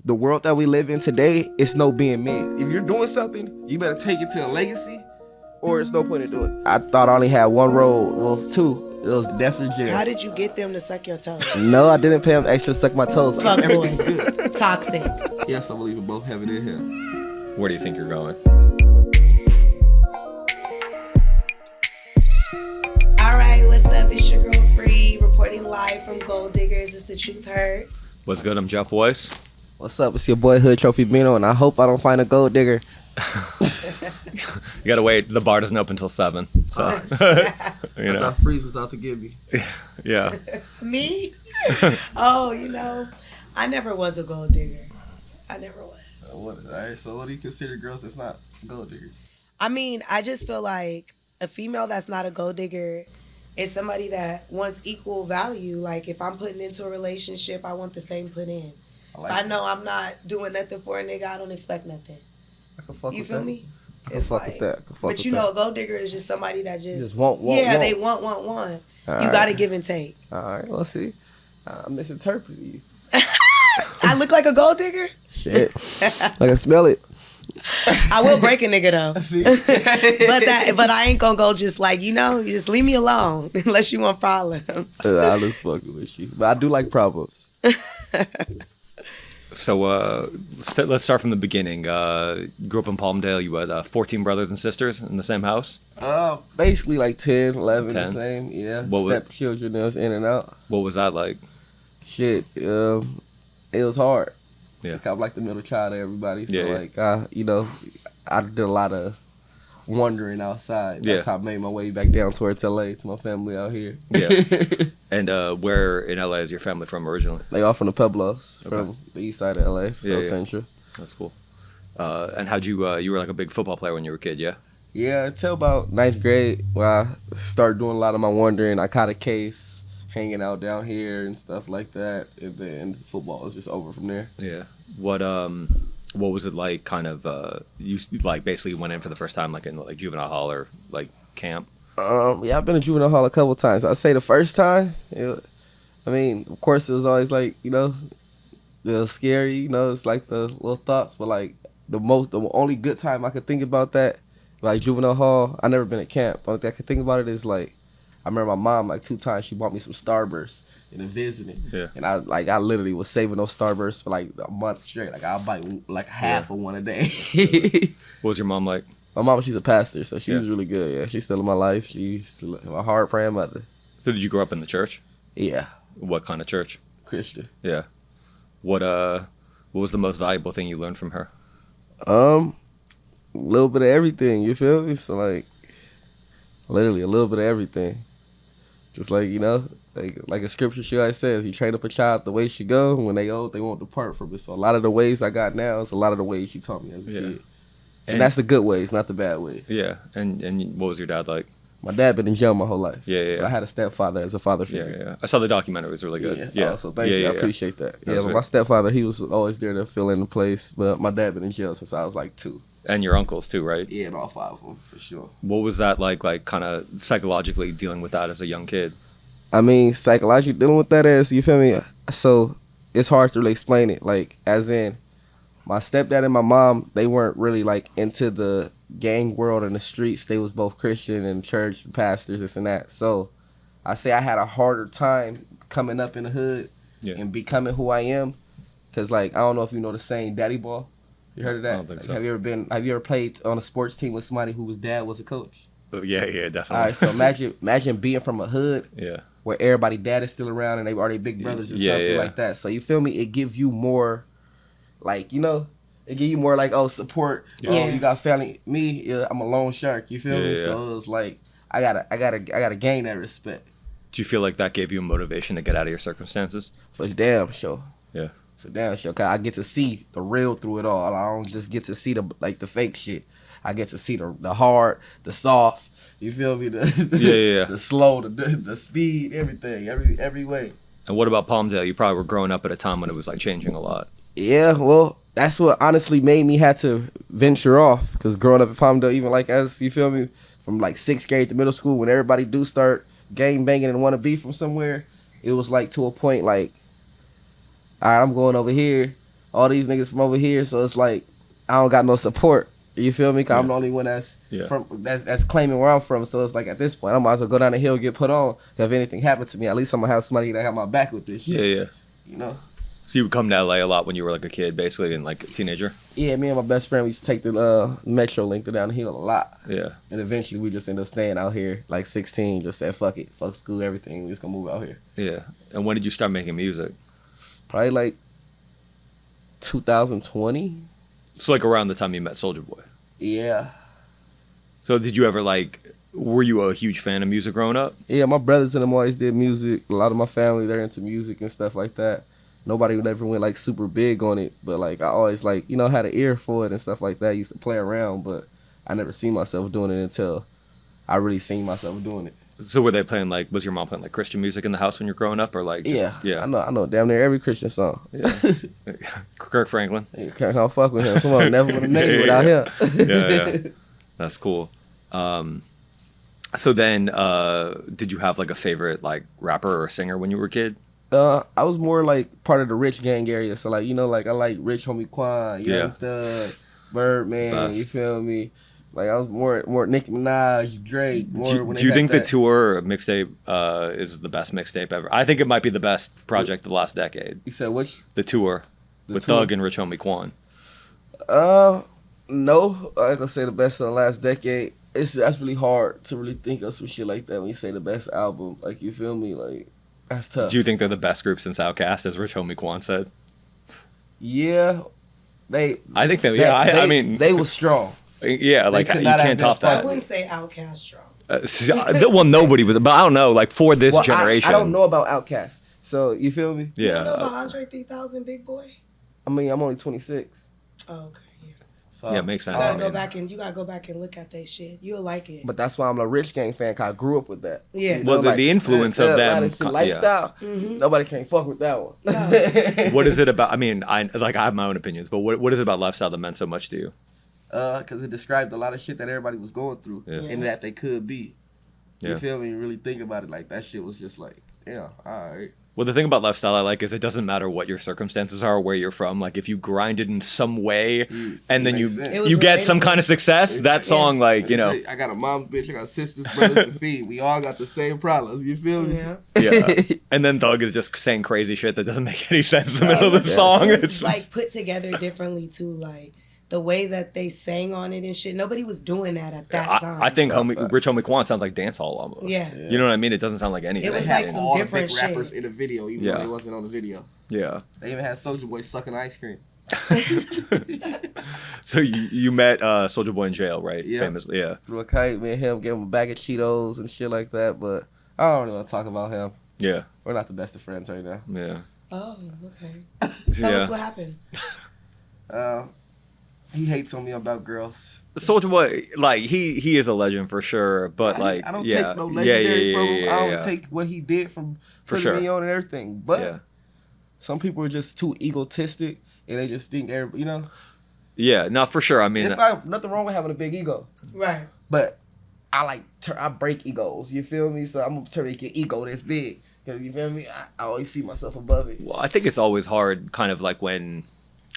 the world that we live in today, it's no being made. If you're doing something, you better take it to a legacy, or it's no point in doing it. I thought I only had one road, well, two. It was definitely jail. How did you get them to suck your toes? No, I didn't pay them extra to suck my toes. Fuck Everything's boy. good. Toxic. Yes, I believe in both heaven and hell. Where do you think you're going? All right, what's up? It's your girl Free, reporting live from Gold Diggers. It's The Truth Hurts. What's good? I'm Jeff Weiss. What's up? It's your boy HoodTrophy Bino, and I hope I don't find a gold digger. You gotta wait. The bar doesn't open until 7. So, you know. That Freeze was out to get me. Yeah. Me? Oh, you know, I never was a gold digger. I never was. All right, so what do you consider girls that's not gold diggers? I mean, I just feel like a female that's not a gold digger is somebody that wants equal value. Like, if I'm putting into a relationship, I want the same put in. If I know I'm not doing nothing for a nigga, I don't expect nothing. I can fuck You with feel that. me? I can fuck with that. But you know, a gold digger is just somebody that just want. they want. You gotta give and take. All right, let's see. I'm misinterpreting you. I look like a gold digger? Shit. I can smell it. I will break a nigga though. but I ain't gonna go just like, you just leave me alone unless you want problems. I just fucking with you. But I do like problems. So let's start from the beginning. You grew up in Palmdale. You had 14 brothers and sisters in the same house? Basically like 10, 11, 10? the same. Yeah. What Stepchildren that was in and out. What was that like? Shit. It was hard. Yeah. Like, I'm like the middle child of everybody. So Yeah. like I did a lot of wandering outside. That's how I made my way back down towards LA to my family out here. Yeah. And where in LA is your family from originally? They all from the Pueblos, from the east side of LA, so Central. That's cool. And how'd you were like a big football player when you were a kid, yeah? Yeah, until about 9th grade, where I started doing a lot of my wandering. I caught a case, hanging out down here and stuff like that, and then football was just over from there. Yeah. What was it like? Kind of you like basically went in for the first time like in like juvenile hall or like camp? Yeah, I've been to juvenile hall a couple times. I'd say the first time, of course it was always like, a little scary, it's like the little thoughts, but like the only good time I could think about that, like juvenile hall, I never been at camp. The only thing I could think about it is like, I remember my mom like 2 times, she bought me some Starbursts and then visiting. Yeah. And I literally was saving those Starbursts for like a month straight. Like I'll bite like half of one a day. What was your mom like? My mom, she's a pastor, so she's really good. Yeah, she's still in my life. She's still a hard praying mother. So did you grow up in the church? Yeah. What kind of church? Christian. Yeah. What was the most valuable thing you learned from her? A little bit of everything, you feel me? So like literally a little bit of everything. Just like, like a scripture she always says, you train up a child the way she go, when they old, they won't depart from it. So a lot of the ways I got now is a lot of the ways she taught me as a kid. And that's the good ways, not the bad ways. Yeah. And what was your dad like? My dad been in jail my whole life. Yeah. But I had a stepfather as a father figure. Yeah. I saw the documentary. It was really good. Yeah. So thank you. I appreciate that. Yeah, but right. my stepfather, he was always there to fill in the place. But my dad been in jail since I was like 2. And your uncles too, right? Yeah, and all 5 of them, for sure. What was that like kind of psychologically dealing with that as a young kid? Psychologically dealing with that as, you feel me? So it's hard to really explain it. Like, as in, my stepdad and my mom, they weren't really like into the gang world in the streets. They was both Christian and church pastors, this and that. So I say I had a harder time coming up in the hood and becoming who I am. Cause like, I don't know if you know the saying daddy ball. You heard of that? I don't think so. Have you ever played on a sports team with somebody whose dad was a coach? Yeah, definitely. All right, so imagine being from a hood where everybody dad is still around and they already big brothers or something like that. So you feel me? It give you more, like, it give you more like, support. Yeah. Oh, you got family. Me, I'm a lone shark. You feel me? So it was like I gotta gain that respect. Do you feel like that gave you a motivation to get out of your circumstances? For damn sure. Yeah. For damn sure. Cause I get to see the real through it all. I don't just get to see the fake shit. I get to see the hard, the soft. You feel me? The slow, the speed, everything, every way. And what about Palmdale? You probably were growing up at a time when it was like changing a lot. Yeah, well, that's what honestly made me have to venture off. Because growing up in Palmdale, even like as, you feel me, from like 6th grade to middle school, when everybody do start gang banging and want to be from somewhere, it was like to a point like, all right, I'm going over here. all these niggas from over here, so it's like I don't got no support. You feel me? Cause I'm the only one that's that's claiming where I'm from. So it's like at this point, I might as well go down the hill, get put on. Cause if anything happened to me, at least I'm gonna have somebody that got my back with this shit. Yeah. You know. So you would come to LA a lot when you were like a kid, basically, and like a teenager. Yeah, me and my best friend we used to take the Metro link to down the hill a lot. Yeah. And eventually we just ended up staying out here, like 16. Just said fuck it, fuck school, everything. We just gonna move out here. Yeah. And when did you start making music? Probably like 2020. So like around the time you met Soulja Boy. Yeah. So did you ever like? Were you a huge fan of music growing up? Yeah, my brothers and them always did music. A lot of my family, they're into music and stuff like that. Nobody ever went like super big on it, but like I always like, you know, had an ear for it and stuff like that. I used to play around, but I never seen myself doing it until I really seen myself doing it. So were they playing like, was your mom playing like Christian music in the house when you're growing up, or like? Just, yeah. I know damn near every Christian song. Yeah. Kirk Franklin. Yeah, can't fuck with him. Come on, never would have made it without him. Yeah. That's cool. So then, did you have like a favorite like rapper or singer when you were a kid? I was more like part of the Rich gang area, so like, you know, like I like Rich Homie Quan, Young Thug, Birdman, you feel me? Like I was more Nicki Minaj, Drake. Do you think the tour mixtape is the best mixtape ever? I think it might be the best project of the last decade. You said which? The tour with Thug and Rich Homie Quan. No, I ain't gonna say the best of the last decade. That's really hard to really think of some shit like that when you say the best album. Like, you feel me? Like, that's tough. Do you think they're the best group since Outkast, as Rich Homie Quan said? Yeah, I think they. I mean, they were strong. Yeah, like you can't top that. I wouldn't say Outkast strong. Well, nobody was, but I don't know. Like for this generation, I don't know about Outkast. So you feel me? Yeah. You don't know about Andre 3000, Big Boy? I mean, I'm only 26. Oh, okay. So, yeah, makes sense. You gotta go back and look at that shit. You'll like it. But that's why I'm a Rich Gang fan, cause I grew up with that. Yeah. You know, well, like, the influence of them, lifestyle. Nobody can fuck with that one. No. What is it about? I mean, I have my own opinions, but what is it about lifestyle that meant so much to you? Cause it described a lot of shit that everybody was going through, and that they could be. You feel me? You really think about it, like that shit was just like, yeah, all right. Well, the thing about lifestyle I like is it doesn't matter what your circumstances are or where you're from. Like if you grind it in some way and then you get some kind of success, that song, like, you know. I got a mom's bitch, I got sisters, brothers to feed. We all got the same problems. You feel me? Yeah. And then Thug is just saying crazy shit that doesn't make any sense in the middle of the song. It's like put together differently too, like the way that they sang on it and shit. Nobody was doing that at that time. I think Rich Homie Quan sounds like dancehall almost. Yeah. You know what I mean? It doesn't sound like anything. It was had like some all different the big rappers in the video, even though they wasn't on the video. Yeah. They even had Soulja Boy sucking ice cream. So you met Soulja Boy in jail, right? Yeah. Famously, yeah. Threw a kite, me and him gave him a bag of Cheetos and shit like that, but I don't really want to talk about him. Yeah. We're not the best of friends right now. Yeah. Oh, okay. Tell us what happened. He hates on me about girls. Soulja Boy, like he is a legend for sure, but like I don't take no legendary from him. I don't take what he did from putting me on and everything. But some people are just too egotistic and they just think everybody, you know. Yeah, no, for sure. I mean, it's not nothing wrong with having a big ego, right? But I break egos. You feel me? So I'm gonna turn your ego this big. Cause you feel me? I always see myself above it. Well, I think it's always hard, kind of like when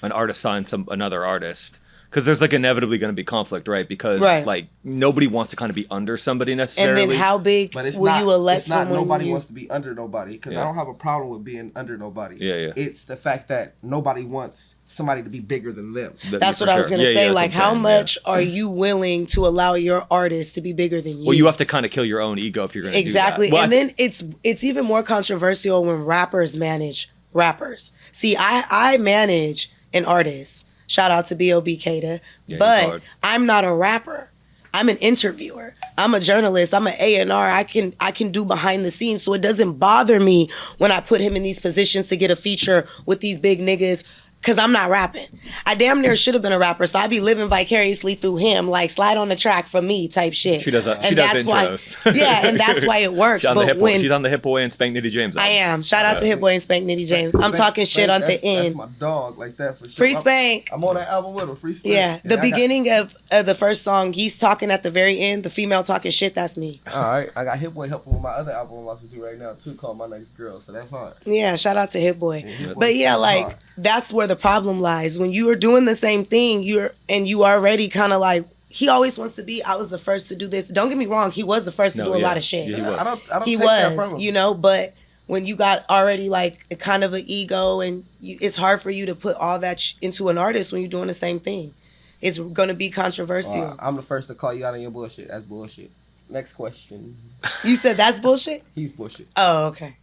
an artist signs another artist. Because there's like inevitably going to be conflict, right? Because like nobody wants to kind of be under somebody necessarily. And then how big will you let someone? Nobody wants to be under nobody. Because I don't have a problem with being under nobody. Yeah. It's the fact that nobody wants somebody to be bigger than them. That's what I was going to say. Like, how much are you willing to allow your artist to be bigger than you? Well, you have to kind of kill your own ego if you're going to do that. Well, and then it's even more controversial when rappers manage rappers. See, I manage an artist. Shout out to B.O.B. Keita. But I'm not a rapper. I'm an interviewer. I'm a journalist. I'm an A&R. I can do behind the scenes. So it doesn't bother me when I put him in these positions to get a feature with these big niggas. Because I'm not rapping. I damn near should have been a rapper, so I be living vicariously through him, like slide on the track for me type shit. She does intros. And that's why it works. She's on the Hit Boy and Spank Nitty James. I am. Shout out to Hit Boy and Spank Nitty James. I'm talking shit on the end. That's my dog, like that for sure. Free Spank. I'm on that album with him. Free Spank. Yeah, the beginning of the first song, he's talking at the very end. The female talking shit. That's me. All right, I got Hit Boy helping with my other album I'm about to do right now too, called My Next Girl. So that's hard. Yeah, shout out to Hit Boy. But yeah, like that's where the problem lies. When you are doing the same thing, you already kind of like, he always wants to be, I was the first to do this. Don't get me wrong, he was the first to do a lot of shit. Yeah, he was. I don't he take that from him. was, you know, but when you got already like a kind of an ego and it's hard for you to put all that into an artist when you're doing the same thing. It's going to be controversial. I'm the first to call you out on your bullshit. That's bullshit. Next question. You said that's bullshit? He's bullshit. Oh, okay.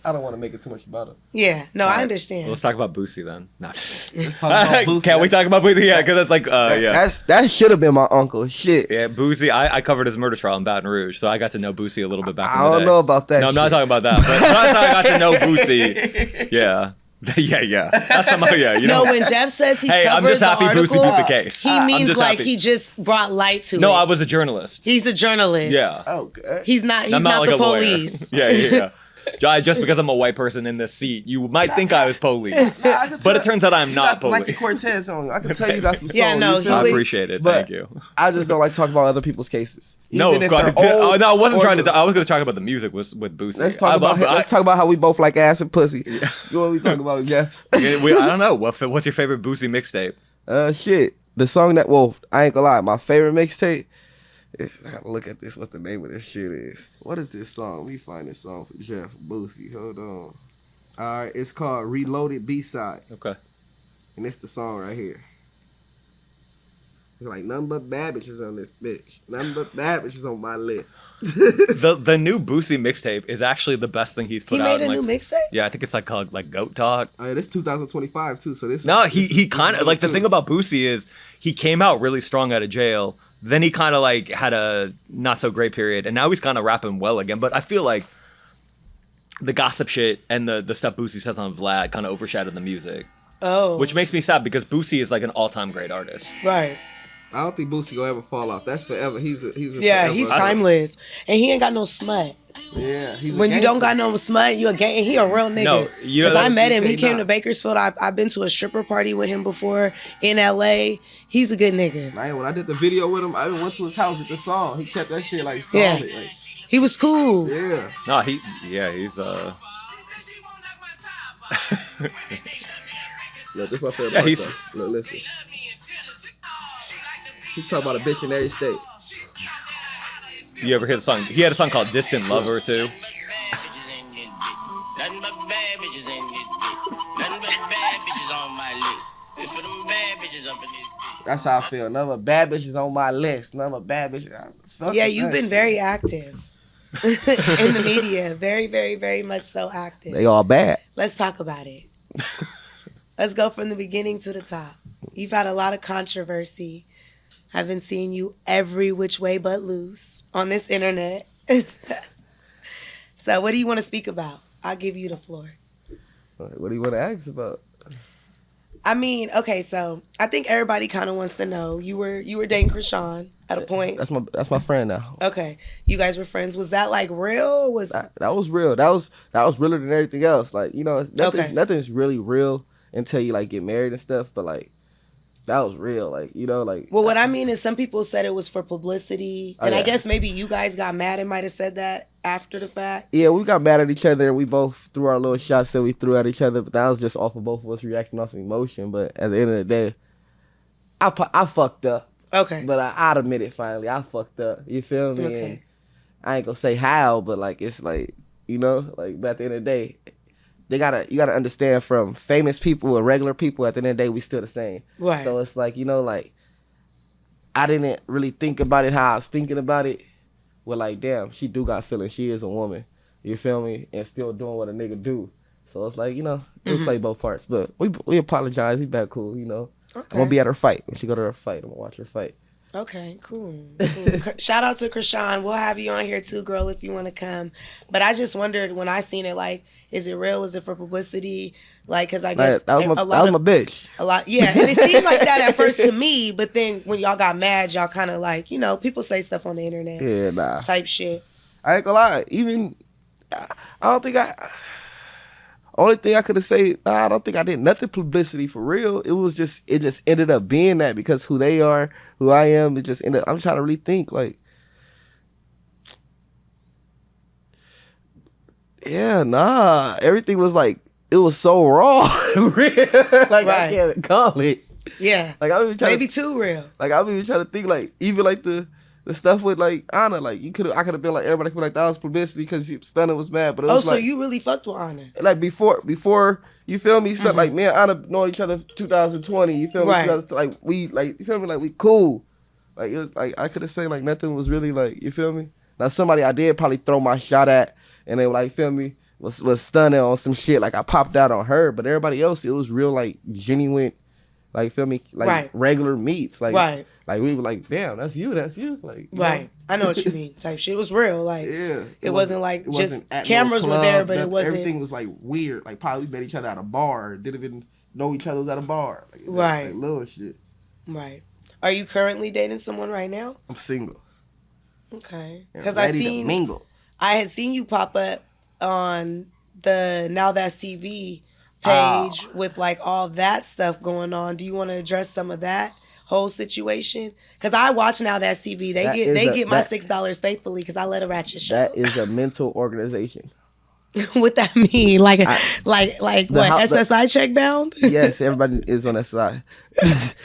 I don't want to make it too much about him. Yeah, no, I understand. Let's talk about Boosie then. No, let's talk about Boosie. Can we talk about Boosie? Yeah, because that's like, yeah. That should have been my uncle. Shit. Yeah, Boosie. I covered his murder trial in Baton Rouge, so I got to know Boosie a little bit back in the day. I don't know about that. No, I'm not talking about that. But that's how I got to know Boosie. Yeah. Yeah. That's somehow, yeah. You know, no, when Jeff says he hey, covered I'm just happy the article, Boosie beat the case. he means like happy. he just brought light to it. No, I was a journalist. He's a journalist. Yeah. Okay. He's not I'm not like the a lawyer. police. Yeah. Just because I'm a white person in this seat, you might think I was police. But it turns out I'm not police. Like the Cortez song. I can tell you got some songs. Yeah, no, I appreciate it. Thank you. I just don't like talking about other people's cases. No, Even of if course. they're old No, I wasn't or trying to. new. I was going to talk about the music with Boosie. Let's talk about how we both like ass and pussy. Yeah. What are we talking about, Jeff? I don't know. What's your favorite Boosie mixtape? Shit. The song that, well, I ain't gonna lie, my favorite mixtape is, I gotta look at this, what the name of this shit is. What is this song? Let me find this song for Jeff Boosie. Hold on. Alright, it's called Reloaded B-Side. Okay. And it's the song right here. It's like, nothing but bad bitches on this bitch. Nothing but bad bitches on my list. The new Boosie mixtape is actually the best thing he's put out. He made a new mixtape? Yeah, I think it's like called like Goat Talk. Oh, yeah, this 2025 too, so this No, he kind of like the thing about Boosie is he came out really strong out of jail. Then he kind of like had a not so great period, and now he's kind of rapping well again. But I feel like the gossip shit and the stuff Boosie says on Vlad kind of overshadowed the music. Oh. Which makes me sad because Boosie is like an all-time great artist. Right. I don't think Boosie gonna ever fall off. That's forever. He's yeah, forever. he's timeless, and he ain't got no smut. Yeah, when you don't got no smut, you a gang. He a real nigga. No, because I met him. He came to Bakersfield. I've been to a stripper party with him before in LA. He's a good nigga. Man, when I did the video with him, I even went to his house with the song. He kept that shit like solid. Yeah. Like, he was cool. Yeah. No, he's Look, this is my favorite yeah, part. Look, listen. He's talking about a bitch in every state. You ever hear the song? He had a song called Distant Lover, too. That's how I feel. None but bad bitches on my list. None but bad bitches. Yeah, you've been very active in the media. Very, very, very much so active. They all bad. Let's talk about it. Let's go from the beginning to the top. You've had a lot of controversy. I've been seeing you every which way but loose on this internet. So what do you want to speak about? I'll give you the floor. What do you want to ask about? I mean, okay, so I think everybody kind of wants to know. You were dating Chrisean at a point. That's my friend now. Okay, you guys were friends. Was that like real? That was real. That was realer than everything else. Like, you know, nothing's really real until you like get married and stuff. But like, that was real. Like, you know, like. Well, what I mean is, some people said it was for publicity, and I guess maybe you guys got mad and might have said that after the fact. Yeah, we got mad at each other. We both threw our little shots that we threw at each other, but that was just off of both of us reacting off of emotion. But at the end of the day, I fucked up. Okay. But I'd admit it finally. I fucked up. You feel me? Okay. And I ain't gonna say how, but like it's like, you know, like but at the end of the day, you gotta understand, from famous people and regular people, at the end of the day, we still the same. Right. So it's like, you know, like I didn't really think about it how I was thinking about it. Well, like, damn, she do got feelings. She is a woman. You feel me? And still doing what a nigga do. So it's like, you know, we play both parts. But we apologize. We back cool, you know. Okay. I'm gonna be at her fight. When she go to her fight, I'm gonna watch her fight. Okay, cool. Shout out to Chrisean. We'll have you on here too, girl, if you want to come. But I just wondered when I seen it, like, is it real? Is it for publicity? Like, because I guess that was my bitch. A lot, yeah. And it seemed like that at first to me, but then when y'all got mad, y'all kind of like, you know, people say stuff on the internet. Yeah, nah. Type shit. I ain't gonna lie. Even, I don't think only thing I could have said, I don't think I did nothing publicity for real. It just ended up being that because who they are, who I am, it just ended. I'm trying to really think, like, yeah, nah. Everything was like it was so raw. Like Right. I can't call it. Yeah. Like I was trying Maybe too real. like I was even trying to think like even like the stuff with like Anna, like I could have been like everybody could be like that was publicity because Stunner was mad, but it was so like, you really fucked with Anna. like before you feel me? Stuff like me and Anna knowing each other 2020. You feel me? Right. Like we like you feel me? Like we cool. Like it was, like I could have said like nothing was really like you feel me? Now somebody I did probably throw my shot at and they like feel me was stunning on some shit like I popped out on her, but everybody else it was real like genuine. Like feel me, like regular meets, like like we were like, damn, that's you, like you know? I know what you mean. Type shit. It was real, like it wasn't like it just wasn't cameras were there, but it wasn't. Everything was like weird. Like probably we met each other at a bar, didn't even know each other was at a bar, like, like little shit. Right. Are you currently dating someone right now? I'm single. Okay. Because I had seen you pop up on the Now That's TV page with like all that stuff going on. Do you want to address some of that whole situation? Because I watch Now That's TV. They get my $6 faithfully because I let a ratchet show. That is a mental organization. What that mean? Like what? SSI check bound? Yes, everybody is on that side.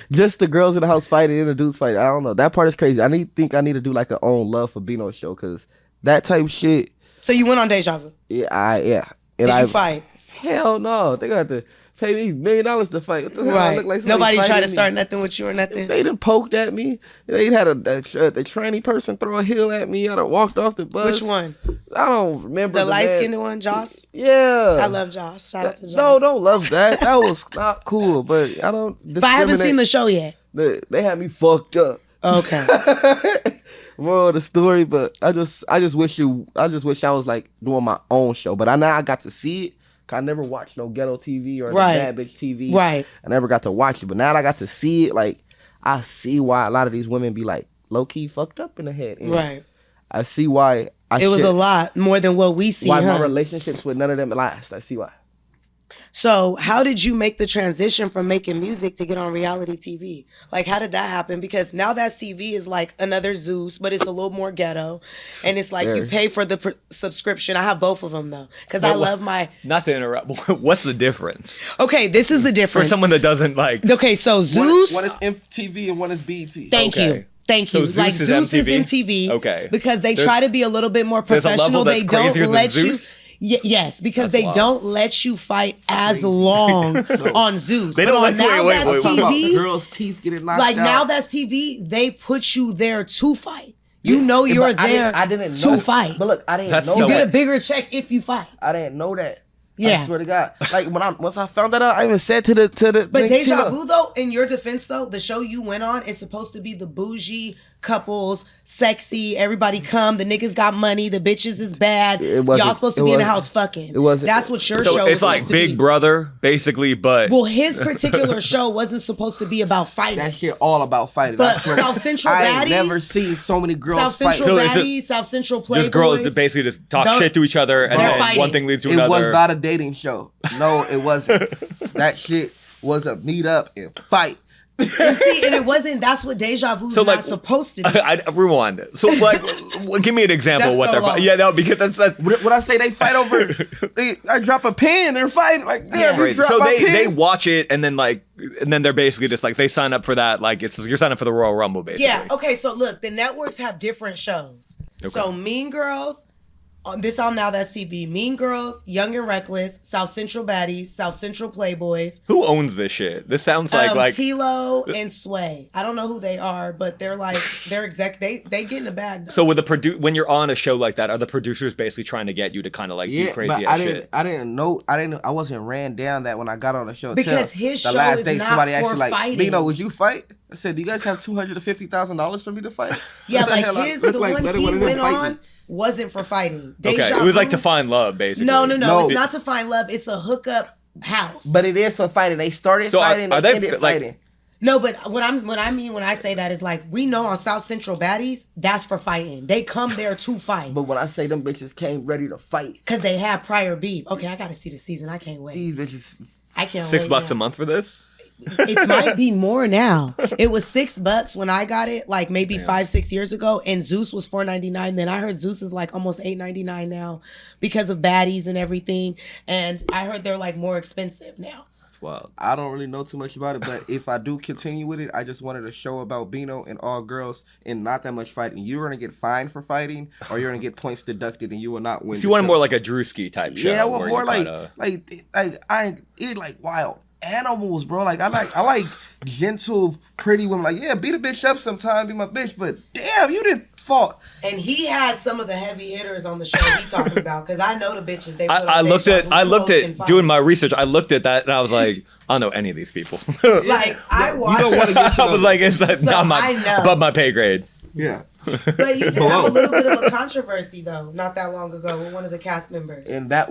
Just the girls in the house fighting and the dudes fighting. I don't know. That part is crazy. I need to do like an own Love for Bino show because that type of shit. So you went on Deja Vu? Yeah. Did you fight? Hell no. They got to pay me $1 million to fight. What the hell? I look like nobody tried to start nothing with you or nothing? They done poked at me. They had the tranny person throw a heel at me. I done walked off the bus. Which one? I don't remember. The light-skinned one, Joss? Yeah. I love Joss. Shout out to Joss. No, don't love that. That was not cool, but I don't discriminate. But I haven't seen the show yet. They had me fucked up. Okay. Moral of the story, but I just wish I was like doing my own show. But now I got to see it. I never watched no ghetto TV or bad bitch TV. Right. I never got to watch it, but now that I got to see it, like I see why a lot of these women be like low key fucked up in the head. And right. I see why. It was a lot more than what we see. Why my relationships with none of them last. I see why. So how did you make the transition from making music to get on reality TV? Like, how did that happen? Because Now That's TV is like another Zeus, but it's a little more ghetto. And it's like you pay for the subscription. I have both of them, though, because I love my... Not to interrupt, what's the difference? Okay, this is the difference. For someone that doesn't like... Okay, so Zeus... One is MTV and one is BET. Thank you. Thank you. So like Zeus is MTV. Okay. Because they try to be a little bit more professional. There's a level that's crazier than Zeus? Yes, because they don't let you fight as long on Zeus. They don't That's TV. Girls' teeth getting knocked out. Now That's TV. They put you there to fight. You know you're there to fight. But look, I didn't know you get a bigger check if you fight. I didn't know that. Yeah. I swear to God. Like once I found that out, I even said to the. But Deja Vu though, in your defense though, the show you went on is supposed to be the bougie couples, sexy, everybody come, the niggas got money, the bitches is bad. Y'all supposed to be in the house fucking. It wasn't. That's what your show was. It's like Big Brother, basically, but well, his particular show wasn't supposed to be about fighting. That shit all about fighting. But South Central Baddies, I ain't never seen so many girls South Central Baddies, South Central Playboys. Just girls basically just talk shit to each other, and then one thing leads to another. It was not a dating show. No, it wasn't. That shit was a meet up and fight. And it wasn't. That's what Deja Vu's not supposed to be. I rewind it. So, like, give me an example of what they're fighting. Yeah, no, because that's when I say they fight over. I drop a pen, they're fighting like damn. Right. So they watch it and then they're basically just like they sign up for that. Like you're signing up for the Royal Rumble, basically. Yeah. Okay. So look, the networks have different shows. Okay. So Mean Girls. This on Now That's TV. Mean Girls, Young and Reckless, South Central Baddies, South Central Playboys. Who owns this shit? This sounds like Tilo and Sway. I don't know who they are, but they're they get in the bag. Though. So with when you're on a show like that, are the producers basically trying to get you to kind of like do crazy ass shit? I didn't know. I wasn't ran down that when I got on the show. Because his show is not somebody for actually fighting. Bino, would you fight? I said, do you guys have $250,000 for me to fight? Yeah, like the one he went on wasn't for fighting. Okay, it was like to find love, basically. No, it's not to find love. It's a hookup house. But it is for fighting. They started fighting and ended fighting. No, but what I mean when I say that is like we know on South Central Baddies, that's for fighting. They come there to fight. But when I say them bitches came ready to fight. Because they have prior beef. Okay, I gotta see the season. I can't wait. These bitches. I can't wait. $6 a month for this? it might be more now. It was $6 when I got it, like maybe 5-6 years ago, and Zeus was $4.99. Then I heard Zeus is like almost $8.99 now because of baddies and everything. And I heard they're like more expensive now. That's wild. I don't really know too much about it, but if I do continue with it, I just wanted a show about Bino and all girls and not that much fighting. You're gonna get fined for fighting, or you're gonna get points deducted, and you will not win. So you want more like a Drewski type show? Yeah, I want where more you like I eat like wild animals, bro. Like I like gentle, pretty women. Like, yeah, beat a bitch up sometime, be my bitch, but damn, you didn't fought. And he had some of the heavy hitters on the show he talking about, because I know the bitches they put I on looked at doing my research. I looked at that and I was like, I don't know any of these people. Like I watched. I was like, it's not above my pay grade. Yeah. But you did have a little bit of a controversy though, not that long ago, with one of the cast members. And that's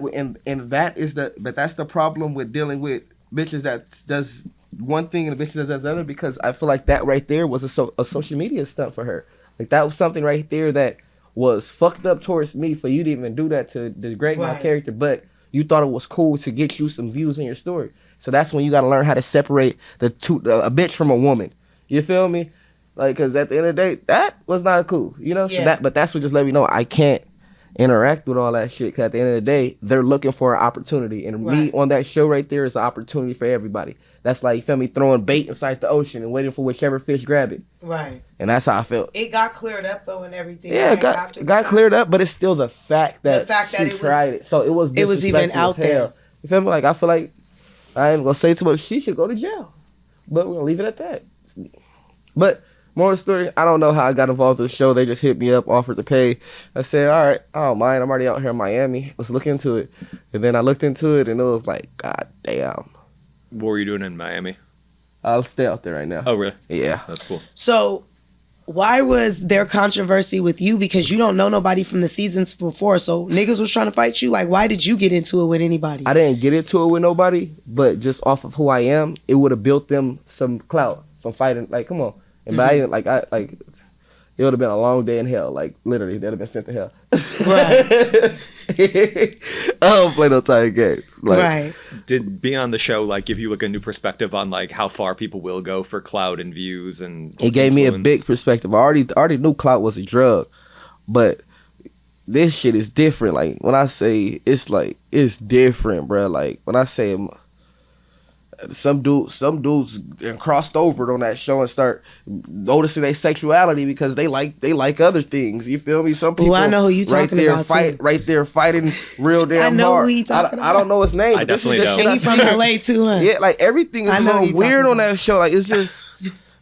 the problem with dealing with bitches that does one thing and a bitch that does the other, because I feel like that right there was a social media stunt for her. Like that was something right there that was fucked up towards me for you to even do that to degrade my character, but you thought it was cool to get you some views in your story. So that's when you got to learn how to separate the two, a bitch from a woman. You feel me? Like, because at the end of the day, that was not cool, you know? Yeah. So but that's what just let me know I can't interact with all that shit, because at the end of the day, they're looking for an opportunity. And me on that show right there is an opportunity for everybody. That's like, you feel me, throwing bait inside the ocean and waiting for whichever fish grab it. Right. And that's how I felt. It got cleared up, though, and everything. Yeah, it got cleared up, but it's still the fact that she tried it. So it was even out there. You feel me? Like, I feel like, I ain't going to say too much, she should go to jail. But we're going to leave it at that. But more of the story, I don't know how I got involved with the show. They just hit me up, offered to pay. I said, all right, I don't mind. I'm already out here in Miami. Let's look into it. And then I looked into it, and it was like, God damn. What were you doing in Miami? I'll stay out there right now. Oh, really? Yeah. That's cool. So why was there controversy with you? Because you don't know nobody from the seasons before. So niggas was trying to fight you. Like, why did you get into it with anybody? I didn't get into it with nobody, but just off of who I am, it would have built them some clout from fighting. Like, come on. And it would have been a long day in hell. Like, literally, they'd have been sent to hell. Right. I don't play no tight games. Like, right. Did being on the show like give you like a new perspective on like how far people will go for clout and views and it gave me a big perspective. I already knew clout was a drug, but this shit is different. Like, when I say it's different, bro. Like, when I say some dudes crossed over on that show and start noticing their sexuality because they like other things. You feel me? Some people. I know who you talking about too. Right there fighting real damn hard. I know who you talking about. I don't know his name. I definitely don't. And he from LA too, huh? Yeah, like everything is a little weird on that show. Like, it's just.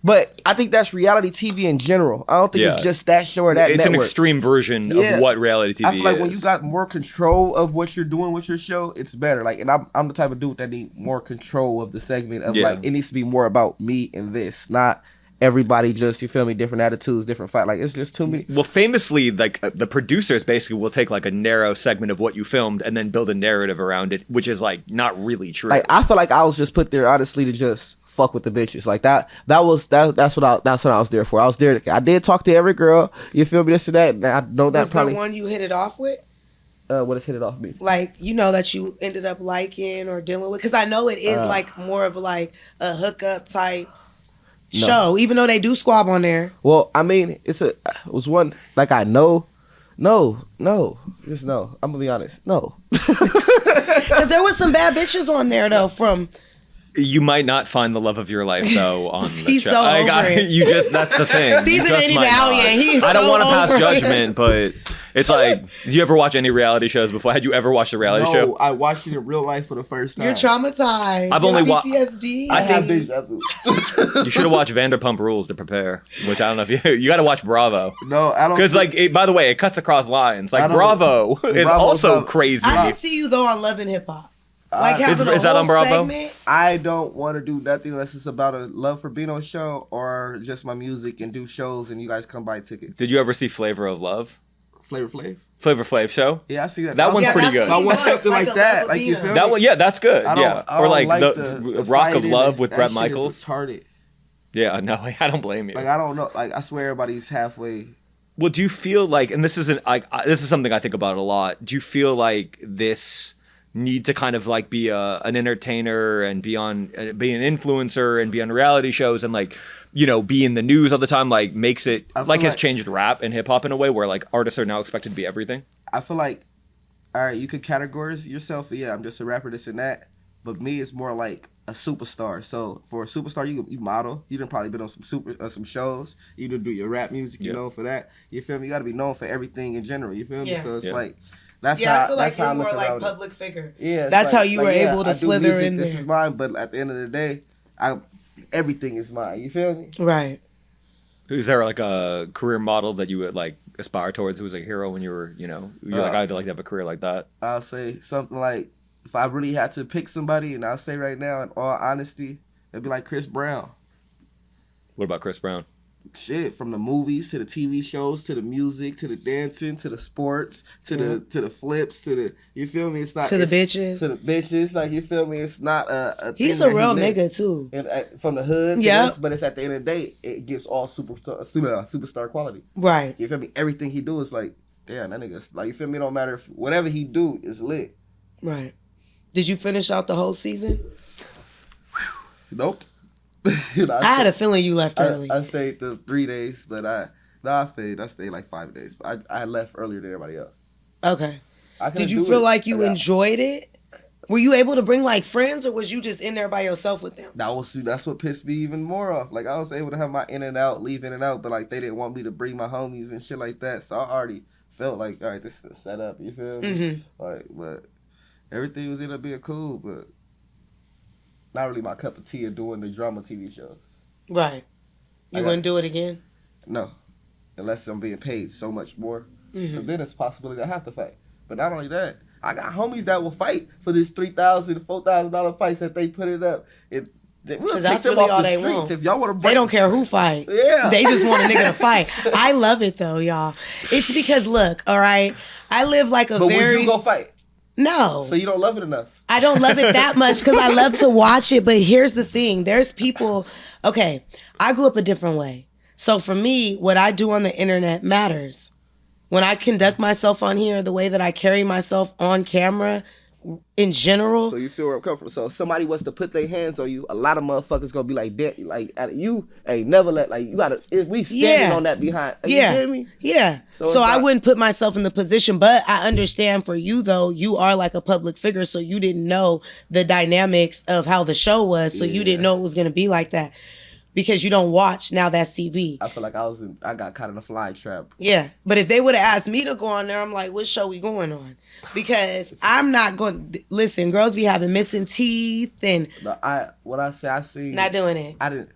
But I think that's reality TV in general. I don't think it's just that show or that It's network. an extreme version of what reality TV is. I feel like when you got more control of what you're doing with your show, it's better. Like, and I'm the type of dude that need more control of the segment of like, it needs to be more about me and this, not everybody just, you feel me, different attitudes, different fight. Like, it's just too many. Well, famously, like the producers basically will take like a narrow segment of what you filmed and then build a narrative around it, which is like not really true. Like, I feel like I was just put there honestly to just fuck with the bitches. Like that's what I was there for. I was there I did talk to every girl, you feel me, this and that, and I know that was probably the one you hit it off with. What does hit it off me? Like, you know, that you ended up liking or dealing with, because I know it is like more of like a hookup type show, even though they do squab on there. Well, I mean, it was one like I know. No, just no. I'm gonna be honest, no. Because there was some bad bitches on there though from. You might not find the love of your life though on the He's show. so over it. You just that's the thing. Season ain't even out yet. He's I don't so want to pass over it. judgment, but it's like, do you ever watch any reality shows before? Had you ever watched a reality show? No, I watched it in real life for the first time. You're traumatized. I've only watched PTSD. I think deja vu. you should have watched Vanderpump Rules to prepare, which I don't know if you got to watch Bravo. No, I don't. Because by the way, it cuts across lines. Like Bravo is Bravo's also not- crazy. I can see you though on Love and Hip Hop. Like having is a that whole on Bravo? segment. I don't want to do nothing unless it's about a Love for Bino show or just my music and do shows and you guys come buy tickets. Did you ever see Flavor of Love? Flavor Flav? Flavor Flav show? Yeah, I see that. That one's pretty good. I want something Like like a that. Love Like, you Bino. feel me? That one, yeah, that's good. I Yeah, don't or like the Rock of fighting Love and with that Bret shit is Michaels. retarded. Yeah, no, I don't blame you. Like, I don't know. Like, I swear everybody's halfway. Well, do you feel like, and this isn't like this is something I think about a lot. Do you feel like this need to kind of like be an entertainer and be an influencer and be on reality shows and like, you know, be in the news all the time, like makes it like has changed rap and hip hop in a way where like artists are now expected to be everything. I feel like, all right, you could categorize yourself. Yeah, I'm just a rapper, this and that. But me, it's more like a superstar. So for a superstar, you model. You done probably been on some shows. You done do your rap music. You know for that. You feel me? You got to be known for everything in general. You feel me? So it's like. That's how, I feel like you're more like public figure. Yeah, that's like, how you were able to slither music, in there. This is mine, but at the end of the day, everything is mine. You feel me? Right. Is there like a career model that you would like aspire towards? Who was a hero when you were, you know, you're like, I'd like to have a career like that? I'll say something like, if I really had to pick somebody, and I'll say right now, in all honesty, it'd be like Chris Brown. What about Chris Brown? Shit, from the movies to the TV shows to the music to the dancing to the sports to the flips to the, you feel me? It's not to the bitches. To the bitches, like, you feel me? It's not a he's a real nigga too. And from the hood, yeah. But it's at the end of the day, it gives all superstar quality. Right. You feel me? Everything he do is like, damn, that nigga's like, you feel me? It don't matter if whatever he do is lit. Right. Did you finish out the whole season? Nope. I had a feeling you left early. I stayed the 3 days, but I stayed like 5 days. But I left earlier than everybody else. Okay. Did you feel like you enjoyed it? Were you able to bring like friends, or was you just in there by yourself with them? That's what pissed me even more off. Like, I was able to have my leave in and out, but like they didn't want me to bring my homies and shit like that. So I already felt like, all right, this is a setup. You feel me? Mm-hmm. Like, but everything was ended up being cool, but not really my cup of tea of doing the drama TV shows. Right. You wouldn't do it again? No. Unless I'm being paid so much more. Mm-hmm. But then it's a possibility I have to fight. But not only that, I got homies that will fight for this $3,000, $4,000 fights that they put it up. We'll that's really all they want. If y'all want to they don't care who fight. Yeah. They just want a nigga to fight. I love it though, y'all. It's because, look, all right, I live like a but when you go fight? No. So you don't love it enough? I don't love it that much because I love to watch it. But here's the thing. There's people, okay, I grew up a different way. So for me, what I do on the internet matters. When I conduct myself on here, the way that I carry myself on camera in general. So you feel where I'm coming from. So if somebody was to put their hands on you, a lot of motherfuckers gonna be like, damn, like, you ain't never let, like, you gotta, we standing on that behind. You hear me? Yeah. So I wouldn't put myself in the position, but I understand for you though, you are like a public figure, so you didn't know the dynamics of how the show was, so you didn't know it was gonna be like that. Because you don't watch, now that's TV. I feel like I got caught in a fly trap. Yeah, but if they would have asked me to go on there, I'm like, what show we going on? Because I'm not going, listen, girls be having missing teeth and. No, I seen. Not doing it.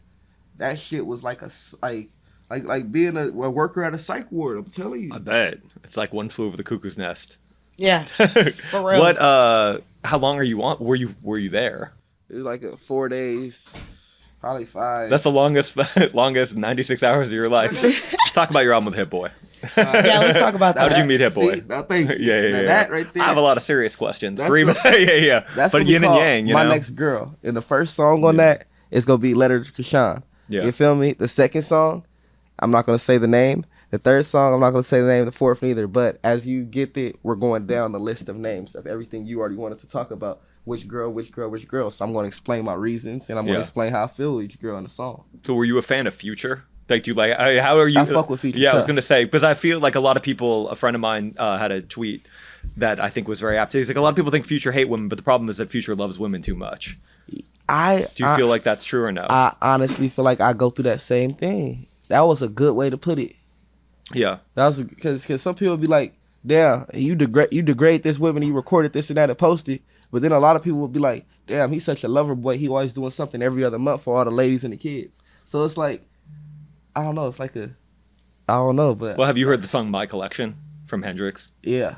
That shit was like like being a worker at a psych ward, I'm telling you. I bet. It's like One Flew Over the Cuckoo's Nest. Yeah, for real. What, how long are you on, were you there? It was like 4 days. Probably 5. That's the longest 96 hours of your life. Let's talk about your album with Hit Boy. Yeah, let's talk about that. How did you meet Hit Boy? Thank you. Yeah. That right there. I have a lot of serious questions. Yeah. That's but yin and yang, you know? My Next Girl. And the first song on that is going to be Letter to Chrisean. Yeah. You feel me? The second song, I'm not going to say the name. The third song, I'm not going to say the name. The fourth neither. But as you get it, we're going down the list of names of everything you already wanted to talk about. Which girl. So I'm going to explain my reasons, and I'm going to explain how I feel with each girl in the song. So were you a fan of Future? Like, do you like, how are you? I fuck with Future. Yeah, I was going to say, because I feel like a lot of people, a friend of mine had a tweet that I think was very apt. He's like, a lot of people think Future hate women, but the problem is that Future loves women too much. Do you feel like that's true or no? I honestly feel like I go through that same thing. That was a good way to put it. Yeah. That was because some people be like, damn, you degrade this woman, you recorded this and that and posted. But then a lot of people will be like, damn, he's such a lover boy. He always doing something every other month for all the ladies and the kids. So it's like, I don't know. It's like I don't know. But well, have you heard the song My Collection from Hendrix? Yeah.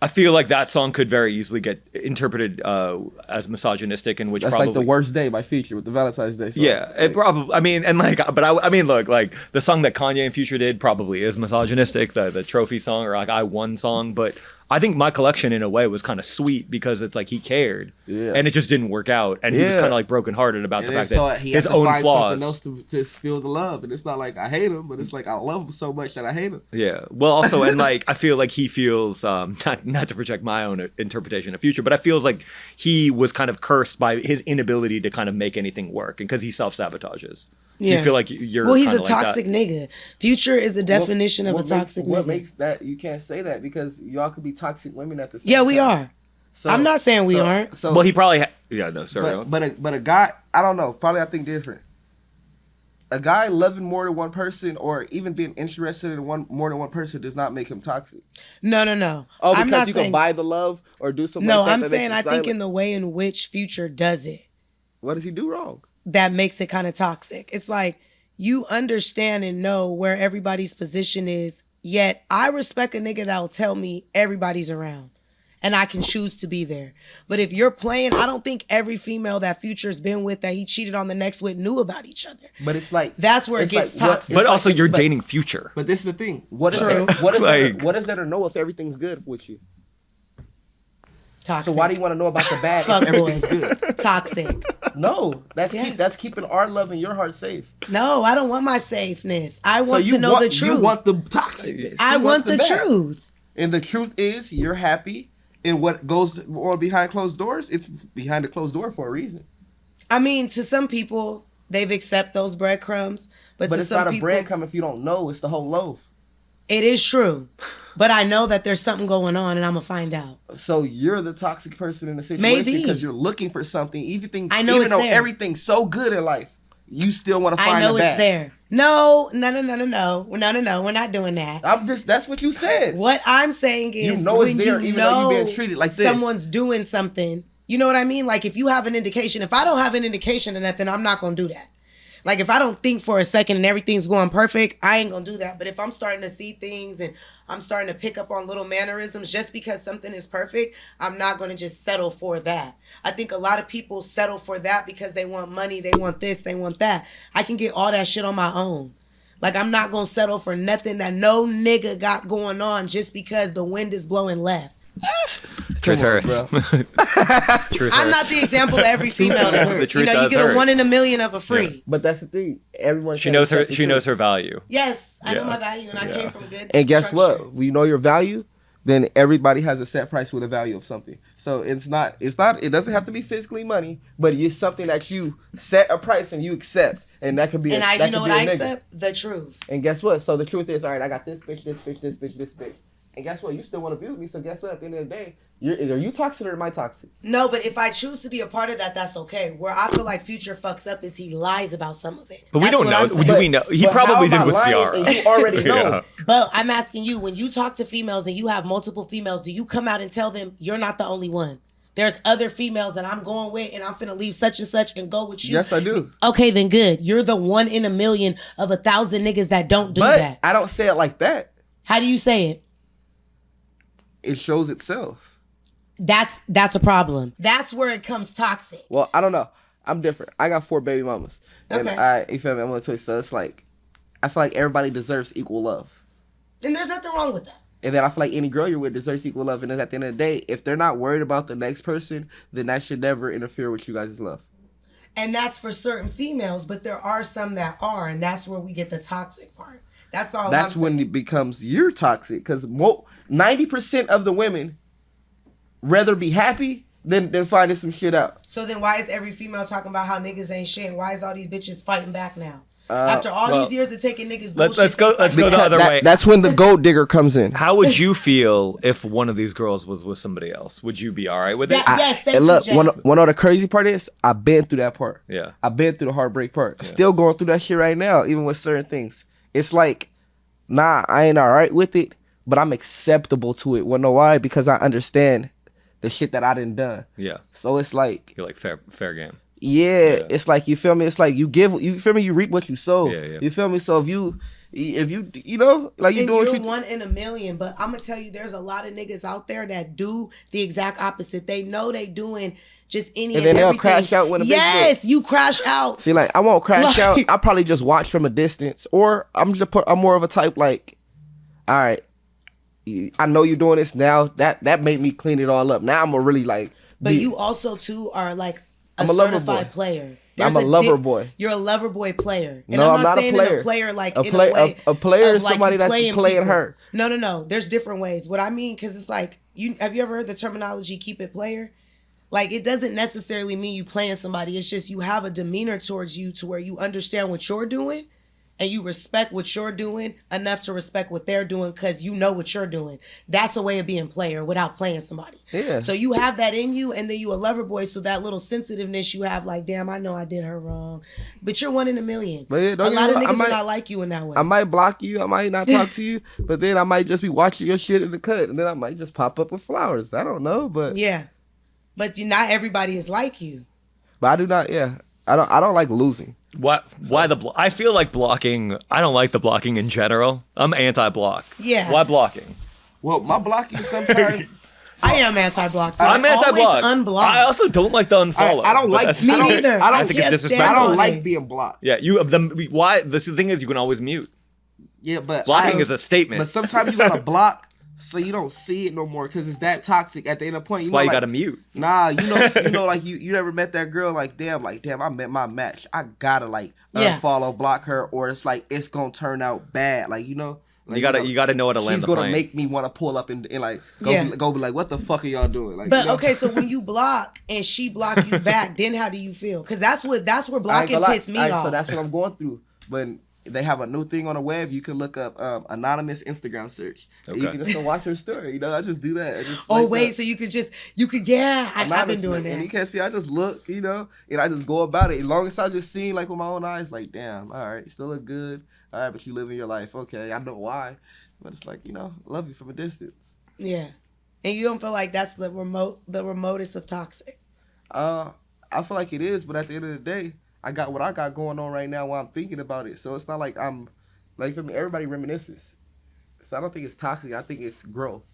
I feel like that song could very easily get interpreted as misogynistic, in which that's probably like The Worst Day by Future with the Valentine's Day song. Yeah, it probably. I mean, and like, but I mean, look, like the song that Kanye and Future did probably is misogynistic. The trophy song or like I Won song, but I think my collection in a way was kind of sweet because it's like he cared, and it just didn't work out, and he was kind of like brokenhearted about the fact that he his has to own find flaws. something else to feel the love, and it's not like I hate him, but it's like I love him so much that I hate him. Yeah. Well, also, and like I feel like he feels not to project my own interpretation of Future, but I feels like he was kind of cursed by his inability to kind of make anything work, and because he self-sabotages. Yeah. You feel like you're Well, he's a kinda like toxic that. nigga. Future is the definition of a toxic What nigga. makes that? You can't say that because y'all could be toxic women at the same time. Yeah, we are. So, I'm not saying we aren't. So, Well, he probably sorry. but a guy, I don't know. Probably I think different. A guy loving more than one person, or even being interested in more than one person, does not make him toxic. No. Oh, because I'm not you saying, can buy the love or do something. No, like that I'm that saying makes I him think in silent. the way in which Future does it, What does he do wrong? that makes it kind of toxic. It's like you understand and know where everybody's position is, yet I respect a nigga that'll tell me everybody's around and I can choose to be there. But if you're playing, I don't think every female that Future's been with that he cheated on the next with knew about each other. But it's like That's where it it's gets like, toxic. But it's also, like- you're but- dating Future. But this is the thing. What is True. there, what is Like- there, what is there to know if everything's good with you? Toxic. So why do you want to know about the bad Fuck if everything's boys. good? Toxic. No, Yes. that's keeping our love and your heart safe. No, I don't want my safeness. I want so to know the truth. You want the toxic. I want the bad. truth. And the truth is, you're happy. And what goes on behind closed doors, it's behind a closed door for a reason. I mean, to some people, they've accept those breadcrumbs, but to it's some not a people, breadcrumb if you don't know. It's the whole loaf. it is true. But I know that there's something going on, and I'm gonna find out. So you're the toxic person in the situation Maybe. because you're looking for something. I know even it's though there. everything's so good in life, you still want to find I know the it's bad. there. No. We're not doing that. That's what you said. What I'm saying is, You know it's when there, you even though know you're being treated like this. someone's doing something, you know what I mean? Like if you have an indication, if I don't have an indication of nothing, I'm not gonna do that. Like if I don't think for a second and everything's going perfect, I ain't gonna do that. But if I'm starting to see things and I'm starting to pick up on little mannerisms just because something is perfect, I'm not gonna just settle for that. I think a lot of people settle for that because they want money, they want this, they want that. I can get all that shit on my own. Like I'm not gonna settle for nothing that no nigga got going on just because the wind is blowing left. Truth Come on, hurts. Truth I'm not hurts. the example of every female. The truth you does get hurt. a 1 in a million of a free. But that's the thing. Everyone She can't knows her. accept the She truth. knows her value. Yes, I know Yeah. my value, and I came from good. And guess structure. what? When you know your value, then everybody has a set price with a value of something. So it doesn't have to be physically money, but it's something that you set a price and you accept. And that could be And that you know could what be a I nigga. accept? The truth. And guess what? So the truth is, all right, I got this bitch, this bitch, this bitch, this bitch. And guess what? You still want to be with me. So guess what? At the end of the day, are you toxic or am I toxic? No, but if I choose to be a part of that, that's okay. Where I feel like Future fucks up is he lies about some of it. But we That's don't what know. I'm saying. Do we know? He But probably how did am I with lying Ciara. and you already know. Yeah. But I'm asking you, when you talk to females and you have multiple females, do you come out and tell them you're not the only one? There's other females that I'm going with and I'm finna leave such and such and go with you. Yes, I do. Okay, then good. You're the 1 in a million of 1,000 niggas that don't do But that. I don't say it like that. How do you say it? It shows itself. That's a problem. That's where it comes toxic. Well, I don't know. I'm different. I got 4 baby mamas. And Okay. you feel me? I'm on Twitch. So it's like, I feel like everybody deserves equal love. And there's nothing wrong with that. And then I feel like any girl you're with deserves equal love. And then at the end of the day, if they're not worried about the next person, then that should never interfere with you guys' love. And that's for certain females, but there are some that are, and that's where we get the toxic part. That's all That's I'm when saying. it becomes you're toxic. Because 90% of the women rather be happy than finding some shit out. So then why is every female talking about how niggas ain't shit? Why is all these bitches fighting back now? After all these years of taking niggas bullshit. Let's go the other way. That's when the gold digger comes in. How would you feel if one of these girls was with somebody else? Would you be all right with it? Yes, thank And look, you, Jeff. one of the crazy part is I've been through that part. Yeah. I've been through the heartbreak part. Still going through that shit right now, even with certain things. It's like, nah, I ain't all right with it, but I'm acceptable to it. Wanna know why? Because I understand the shit that I done done. Yeah. So it's like, You're like fair game. yeah, it's like, you feel me? It's like you feel me? You reap what you sow. Yeah. You feel me? So if you know, like you And do what you're you 1 in a million, but I'm gonna tell you, there's a lot of niggas out there that do the exact opposite. They know they doing just any And and, then they'll everything. crash out when a bitch yes, you crash out. See, like I won't crash Like- out. I probably just watch from a distance, or I'm more of a type like, all right, I know you're doing this now. That made me clean it all up. Now I'm gonna really like. But you also too are like I'm a lover certified boy. player. I'm a lover boy. You're a lover boy player. And No, I'm not a saying player. in a player like a in a way. A player of, is like, somebody you that's playing playing people. her. No. There's different ways. What I mean, because it's like, have you ever heard the terminology keep it player? Like, it doesn't necessarily mean you playing somebody. It's just you have a demeanor towards you to where you understand what you're doing and you respect what you're doing enough to respect what they're doing because you know what you're doing. That's a way of being player without playing somebody. Yeah. So you have that in you, and then you a lover boy, so that little sensitiveness you have, like, damn, I know I did her wrong. But you're one in a million. But yeah, a lot of niggas might, are not like you in that way. I might block you. I might not talk to you. But then I might just be watching your shit in the cut. And then I might just pop up with flowers. I don't know. But yeah. But not everybody is like you. But I do not, yeah. I don't like losing. Why I feel like blocking, I don't like the blocking in general. I'm anti-block. Yeah. Why blocking? Well, my blocking sometimes... I am anti-block too. I'm anti-block. Always unblock. I also don't like the unfollow. I don't but like... that's- Me I don't- neither. I I don't think it's can't disrespectful. stand I don't on like it. being blocked. Yeah, why the thing is you can always mute. Yeah, but... Blocking is a statement. But sometimes you gotta block so you don't see it no more because it's that toxic at the end of the point. That's You why know, you like, gotta mute. Nah, like you never met that girl like damn, I met my match. I gotta unfollow, block her, or it's like it's gonna turn out bad. Like you gotta know how to land she's the gonna plane. make me want to pull up and like go be like, what the fuck are y'all doing? Like, But okay, so when you block and she block you back, then how do you feel? Because that's where blocking pissed me off. So that's what I'm going through. When they have a new thing on the web, you can look up anonymous Instagram search. Okay. You can just watch her story. I just do that. I just Oh swipe wait, up. so you could I've been doing And you that. can't see, I just look, and I just go about it. As long as I just see like with my own eyes, like, damn, all right, you still look good. All right, but you living your life. Okay, I know why. But it's like, love you from a distance. Yeah. And you don't feel like that's the remotest of toxic. I feel like it is, but at the end of the day, I got what I got going on right now while I'm thinking about it. So it's not like I'm, like for me, everybody reminisces. So I don't think it's toxic. I think it's growth.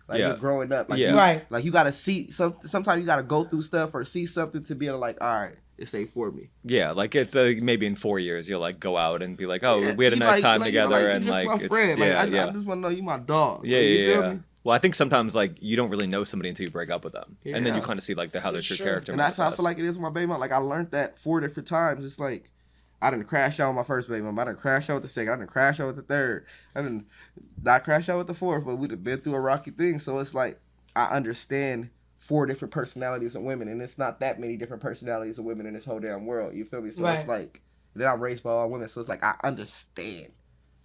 Like you're growing up. Like Right. Like you got to see, sometimes you got to go through stuff or see something to be able to like, all right, it's ain't for me. Yeah, like it's maybe in 4 years you'll like go out and be like, oh, Yeah, we had a you nice like- time like, together, you and just like my it's friend. yeah, Like, yeah. I just want to know you my dog. Yeah, Like, you feel yeah. me? Well, I think sometimes like you don't really know somebody until you break up with them, and then you Yeah. kind of see like how their true Sure. character. And that's how I manifests. feel like it is with my baby mom. Like I learned that 4 different times. It's like I didn't crash out with my first baby mom. I didn't crash out with the second. I didn't crash out with the third. I didn't not crash out with the fourth. But we'd have been through a rocky thing. So it's like I understand 4 different personalities of women, and it's not that many different personalities of women in this whole damn world. You feel me? So it's like then I'm raised by all women. So it's like I understand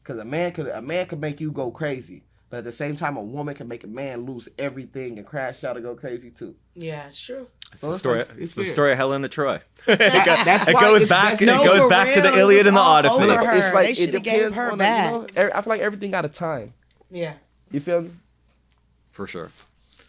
because a man could make you go crazy. But at the same time, a woman can make a man lose everything and crash out and go crazy too. Yeah, it's true. It's So the it's story. like, It's it's the fair. story of Helen of Troy. That's It why goes it's back. best- It No, goes for back to real, the it Iliad was and the all Odyssey. over her. It's like They it shoulda gave depends her on back. I feel like everything got a time. Yeah. You feel me? For sure.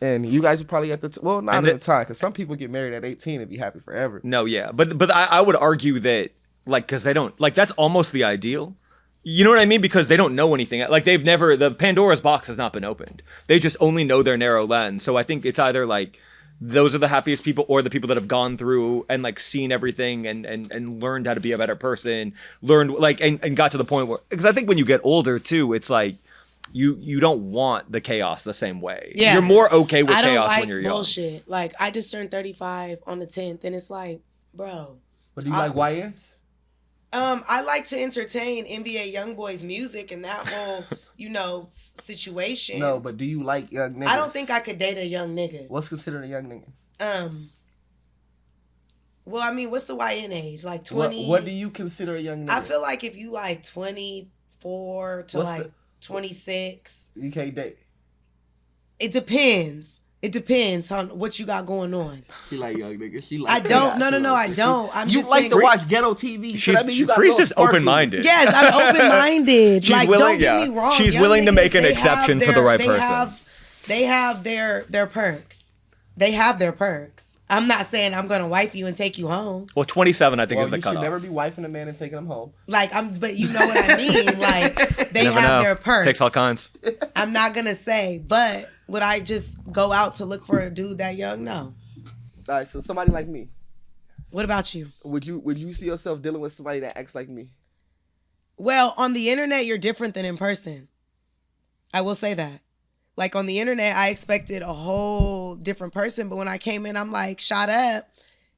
And you guys are probably at the not And at the time because some people get married at 18 and be happy forever. No, yeah, but I would argue that like because they don't like that's almost the ideal. You know what I mean? Because they don't know anything. Like they've never the Pandora's box has not been opened. They just only know their narrow lens. So I think it's either like those are the happiest people or the people that have gone through and like seen everything and learned how to be a better person, learned like and got to the point where because I think when you get older too, it's like you don't want the chaos the same way. Yeah. You're more okay with I don't chaos like when you're young. bullshit. Like I just turned 35 on the 10th, and it's like, bro. But do you like YNs? I like to entertain NBA YoungBoy's music and that whole, situation. No, but do you like young niggas? I don't think I could date a young nigga. What's considered a young nigga? Well, I mean, what's the YN age? Like 20? What do you consider a young nigga? I feel like if you like 24 to What's like the- 26, you can't date. it depends. It depends on what you got going on. She like young niggas. She like. I don't. No, I don't. I'm You just like saying, to watch ghetto TV. So that means you got a Free's little just sparky. open-minded. Yes, I'm open-minded. She's like, willing- don't get yeah. me wrong. She's Young willing to niggas, make an they exception have for the right they person. They have their perks. They have their perks. I'm not saying I'm gonna wife you and take you home. Well, 27 I think Well, is the you should cutoff. never be wifing a man and taking him home. Like but you know what I mean. Like they You never have know. their perks. Takes all kinds. I'm not gonna say, but would I just go out to look for a dude that young? No. All right, so somebody like me. What about you? Would you see yourself dealing with somebody that acts like me? Well, on the internet, you're different than in person. I will say that. Like on the internet, I expected a whole different person, but when I came in, I'm like, shot up.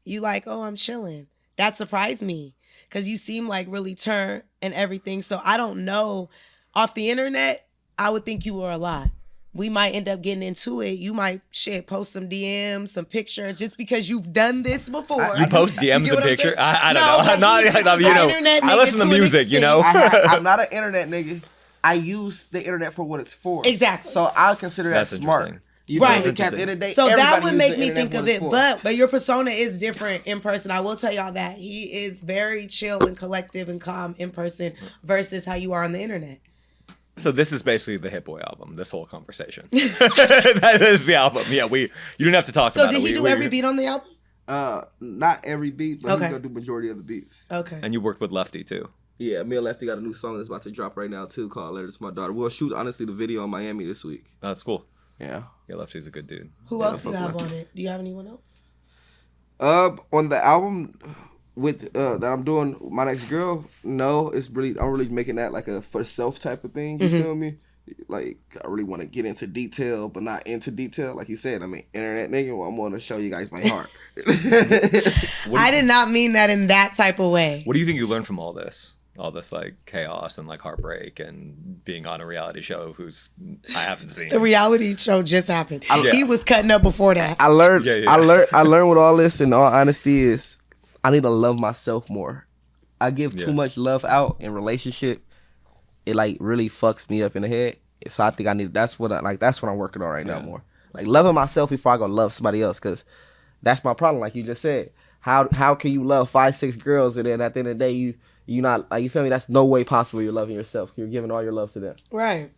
You like, oh, I'm chilling. That surprised me because you seem like really turned and everything. So I don't know. Off the internet, I would think you were a lot. We might end up getting into it. You might post some DMs, some pictures, just because you've done this before. You post DMs and pictures? I don't know. I'm not, you know, I listen to music, you know? I'm not an internet nigga. I use the internet for what it's for. Exactly. So I'll consider that smart. Right. At the end of the day, so that would make me think of it. But your persona is different in person. I will tell y'all that. He is very chill and collective and calm in person versus how you are on the internet. So this is basically the Hit Boy album, this whole conversation. That is the album. Yeah, you didn't have to talk about it. So did he do every beat on the album? Not every beat, but he's going to do majority of the beats. Okay. And you worked with Lefty, too. Yeah, me and Lefty got a new song that's about to drop right now, too, called Letter to My Daughter. We'll shoot, honestly, the video in Miami this week. Oh, that's cool. Yeah. Yeah, Lefty's a good dude. Who else do you have on it? Do you have anyone else? On the album with that I'm doing, My Next Girl, no, I'm really making that like a for self type of thing. You feel me? Like I really want to get into detail, but not into detail. Like you said, I mean, internet nigga. Well, I'm going to show you guys my heart. I did not mean that in that type of way. What do you think you learned from all this? All this like chaos and like heartbreak and being on a reality show I haven't seen. The reality show just happened. He was cutting up before that. I learned with all this, in all honesty, is I need to love myself more. I give too much love out in relationship. It like really fucks me up in the head. So I think that's what I'm working on right now more. Like loving myself before I go love somebody else, because that's my problem. Like you just said, how can you love 5-6 girls and then at the end of the day you not like, you feel me? That's no way possible. You're loving yourself. You're giving all your love to them. Right.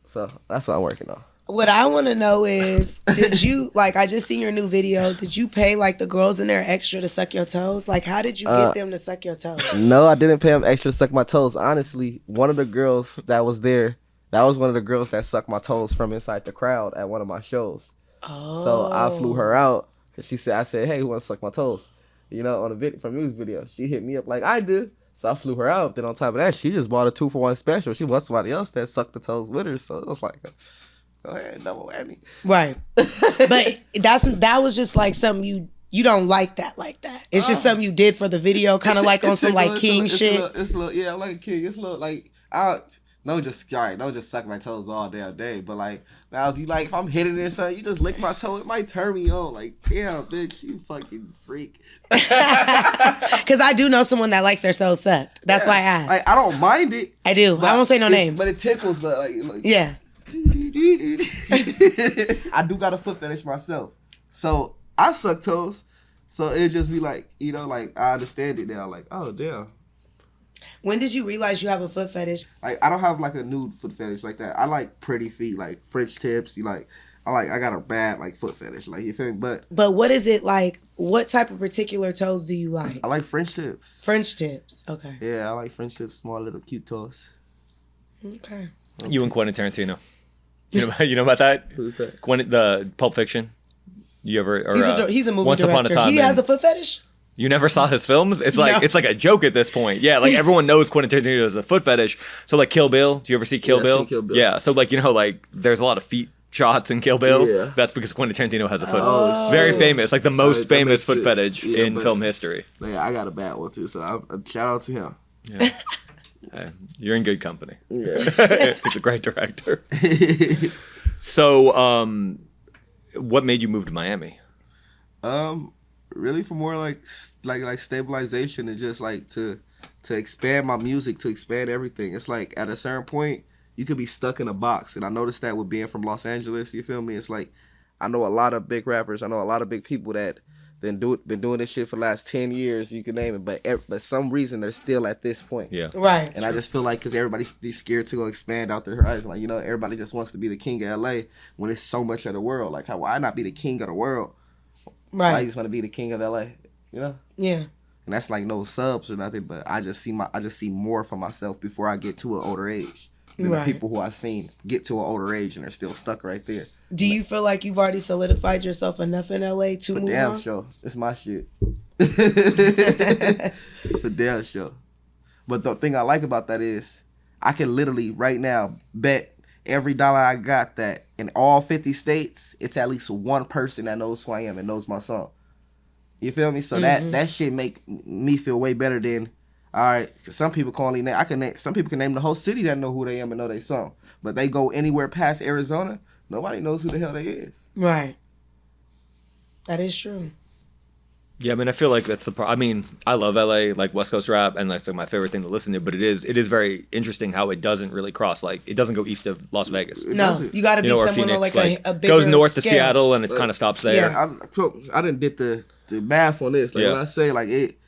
So that's what I'm working on. What I want to know is, did you, like, I just seen your new video. Did you pay, like, the girls in there extra to suck your toes? Like, how did you get them to suck your toes? No, I didn't pay them extra to suck my toes. Honestly, one of the girls that was there, that was one of the girls that sucked my toes from inside the crowd at one of my shows. Oh. So I flew her out because I said, hey, who wants to suck my toes? You know, on a video, from music video. She hit me up like I did. So I flew her out. Then on top of that, she just bought a 2-for-1 special. She wants somebody else that sucked the toes with her. So it was like, go ahead, double whammy. Right. But that was just like something you don't like that like that. It's just something you did for the video, kind of like on some like king shit. It's a little, yeah, I'm like a king. It's a little like, don't just suck my toes all damn day. But like, now if I'm hitting it or something, you just lick my toe, it might turn me on. Like, damn, bitch, you fucking freak. Because I do know someone that likes their toes sucked. That's why I asked. Like, I don't mind it. I do. I won't say no names. But it tickles like yeah. I do got a foot fetish myself. So I suck toes. So it just be like, you know, like I understand it now. Like, oh damn. When did you realize you have a foot fetish? Like I don't have like a nude foot fetish like that. I like pretty feet, like French tips. I got a bad like foot fetish. Like you feel me? But what is it like? What type of particular toes do you like? I like French tips. French tips. Okay. Yeah, I like French tips, small little cute toes. Okay. You and Quentin Tarantino. You know about that? Who's that? Quentin, the Pulp Fiction. You ever? Or, he's a movie Once director. Upon a Time. He has a foot fetish? You never saw his films? It's like a joke at this point. Yeah, like everyone knows Quentin Tarantino has a foot fetish. So like Kill Bill. Do you ever see Kill Bill? I've seen Kill Bill. Yeah. So like like there's a lot of feet shots in Kill Bill. Yeah. That's because Quentin Tarantino has a foot. Oh, very famous, like the most famous foot sense. fetish in film history. Yeah, I got a bad one too. So shout out to him. Yeah. You're in good company. Yeah. He's a great director. So, what made you move to Miami? Really for more like stabilization and just like to expand my music, to expand everything. It's like at a certain point you could be stuck in a box, and I noticed that with being from Los Angeles. You feel me? It's like I know a lot of big rappers. I know a lot of big people that been doing this shit for the last 10 years. You can name it, but some reason they're still at this point. Yeah, right. And I just feel like because everybody's scared to go expand out their horizon. Like, you know, everybody just wants to be the king of LA when it's so much of the world. Like, why not be the king of the world? Right. I just want to be the king of LA, you know? Yeah. And that's like no subs or nothing, but I just see more for myself before I get to an older age. Than the people who I've seen get to an older age and they're still stuck right there. Do you feel like you've already solidified yourself enough in LA to move damn on? sure. It's my shit. For damn sure. But the thing I like about that is I can literally right now bet every dollar I got that in all 50 states, it's at least one person that knows who I am and knows my song. You feel me? So that shit make me feel way better than, all right, 'cause some people can only name, some people can name the whole city that know who they am and know their song. But they go anywhere past Arizona, nobody knows who the hell they is. Right. That is true. Yeah, I mean, I feel like that's the part. I mean, I love LA, like West Coast rap, and that's like my favorite thing to listen to. But it is very interesting how it doesn't really cross. Like, it doesn't go east of Las Vegas. No, you got to be or someone on Phoenix, like a bigger goes north to scale. Seattle, and it kind of stops there. Yeah. I didn't did the math on this. Like when I say like it,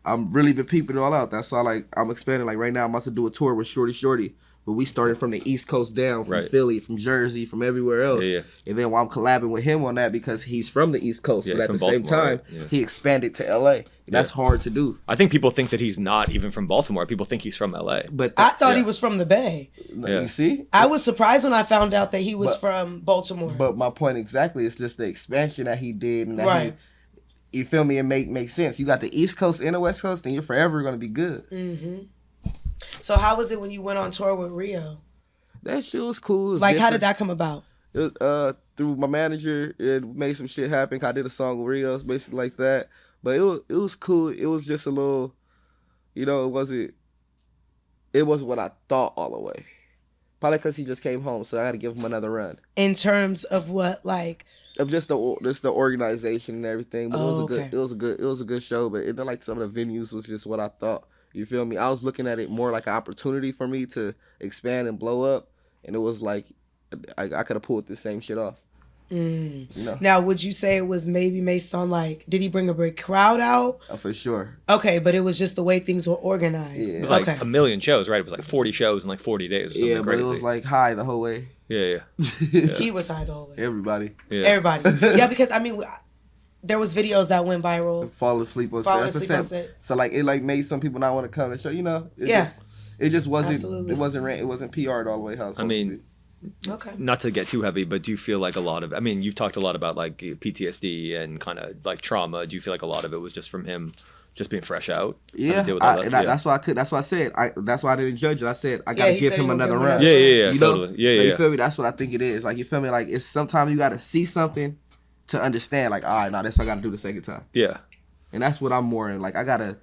I'm really been peeping it all out. That's why like I'm expanding. Like right now, I'm about to do a tour with Shorty. But we started from the East Coast down, from Philly, from Jersey, from everywhere else. And then while I'm collabing with him on that because he's from the East Coast, but at the same time, he expanded to LA. And that's hard to do. I think people think that he's not even from Baltimore. People think he's from LA. But I thought he was from the Bay. You see? I was surprised when I found out that he was from Baltimore. But my point exactly is just the expansion that he did. And that you feel me? It makes sense. You got the East Coast and the West Coast, then you're forever going to be good. Mm-hmm. So how was it when you went on tour with Rio? That shit was cool. Like, how did that come about? It was, through my manager, it made some shit happen. I did a song with Rio, it's basically like that. But it was cool. It was just a little, it wasn't what I thought all the way. Probably because he just came home, so I got to give him another run. In terms of what, like? Of just the organization and everything. But it was a good show. But like some of the venues was just what I thought. You feel me? I was looking at it more like an opportunity for me to expand and blow up. And it was like, I could have pulled this same shit off. Now, would you say it was maybe based on like, did he bring a big crowd out? For sure. Okay, but it was just the way things were organized. Yeah. It was like a million shows, right? It was like 40 shows in like 40 days or something crazy. But it was like high the whole way. Yeah. He was high the whole way. Everybody. Yeah. Everybody. Yeah, because I mean, there was videos that went viral. Falling asleep on set. So like it like made some people not want to come and show. It just wasn't. Absolutely. It wasn't PR'd all the way how it's supposed to be. Okay. Not to get too heavy, but do you feel like a lot of? I mean, you've talked a lot about like PTSD and kind of like trauma. Do you feel like a lot of it was just from him, just being fresh out? Yeah, that's why I could. That's why I said. That's why I didn't judge it. I said I gotta give him another run. Yeah, totally. Yeah. You feel me? That's what I think it is. Like you feel me? Like it's sometimes you gotta see something to understand, like, all right, now this I gotta do the second time. Yeah. And that's what I'm more in. Like I gotta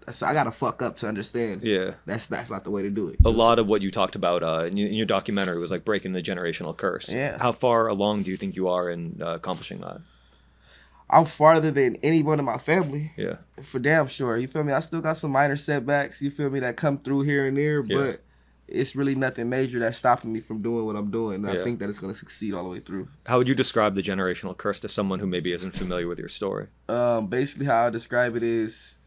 fuck up to understand. Yeah. That's not the way to do it. A lot of what you talked about in your documentary was like breaking the generational curse. Yeah. How far along do you think you are in accomplishing that? I'm farther than anyone in my family. Yeah. For damn sure. You feel me? I still got some minor setbacks, you feel me, that come through here and there, but it's really nothing major that's stopping me from doing what I'm doing. And I think that it's going to succeed all the way through. How would you describe the generational curse to someone who maybe isn't familiar with your story? Basically how I describe it is,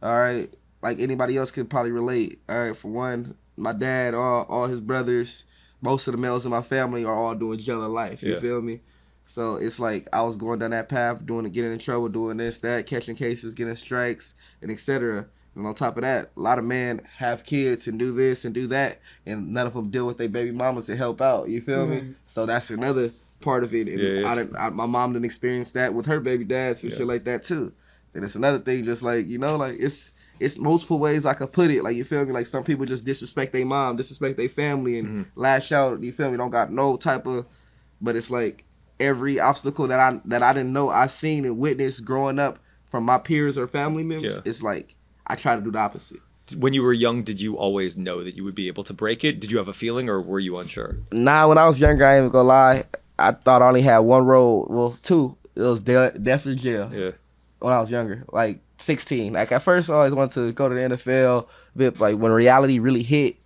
all right, like anybody else could probably relate. All right, for one, my dad, all his brothers, most of the males in my family are all doing jail in life. You feel me? So it's like I was going down that path, getting in trouble, doing this, that, catching cases, getting strikes, and etc. And on top of that, a lot of men have kids and do this and do that, and none of them deal with their baby mamas to help out. You feel me? So that's another part of it. And my mom didn't experience that with her baby dads and shit like that too. And it's another thing, just like, like it's multiple ways I could put it. Like, you feel me? Like some people just disrespect their mom, disrespect their family, and lash out. You feel me? Don't got no type of. But it's like every obstacle that I didn't know I seen and witnessed growing up from my peers or family members. It's like I try to do the opposite. When you were young, did you always know that you would be able to break it? Did you have a feeling, or were you unsure? Nah, when I was younger, I ain't even gonna lie. I thought I only had one road. Well, two. It was death or jail. Yeah. When I was younger, like 16. Like at first, I always wanted to go to the NFL. But like when reality really hit,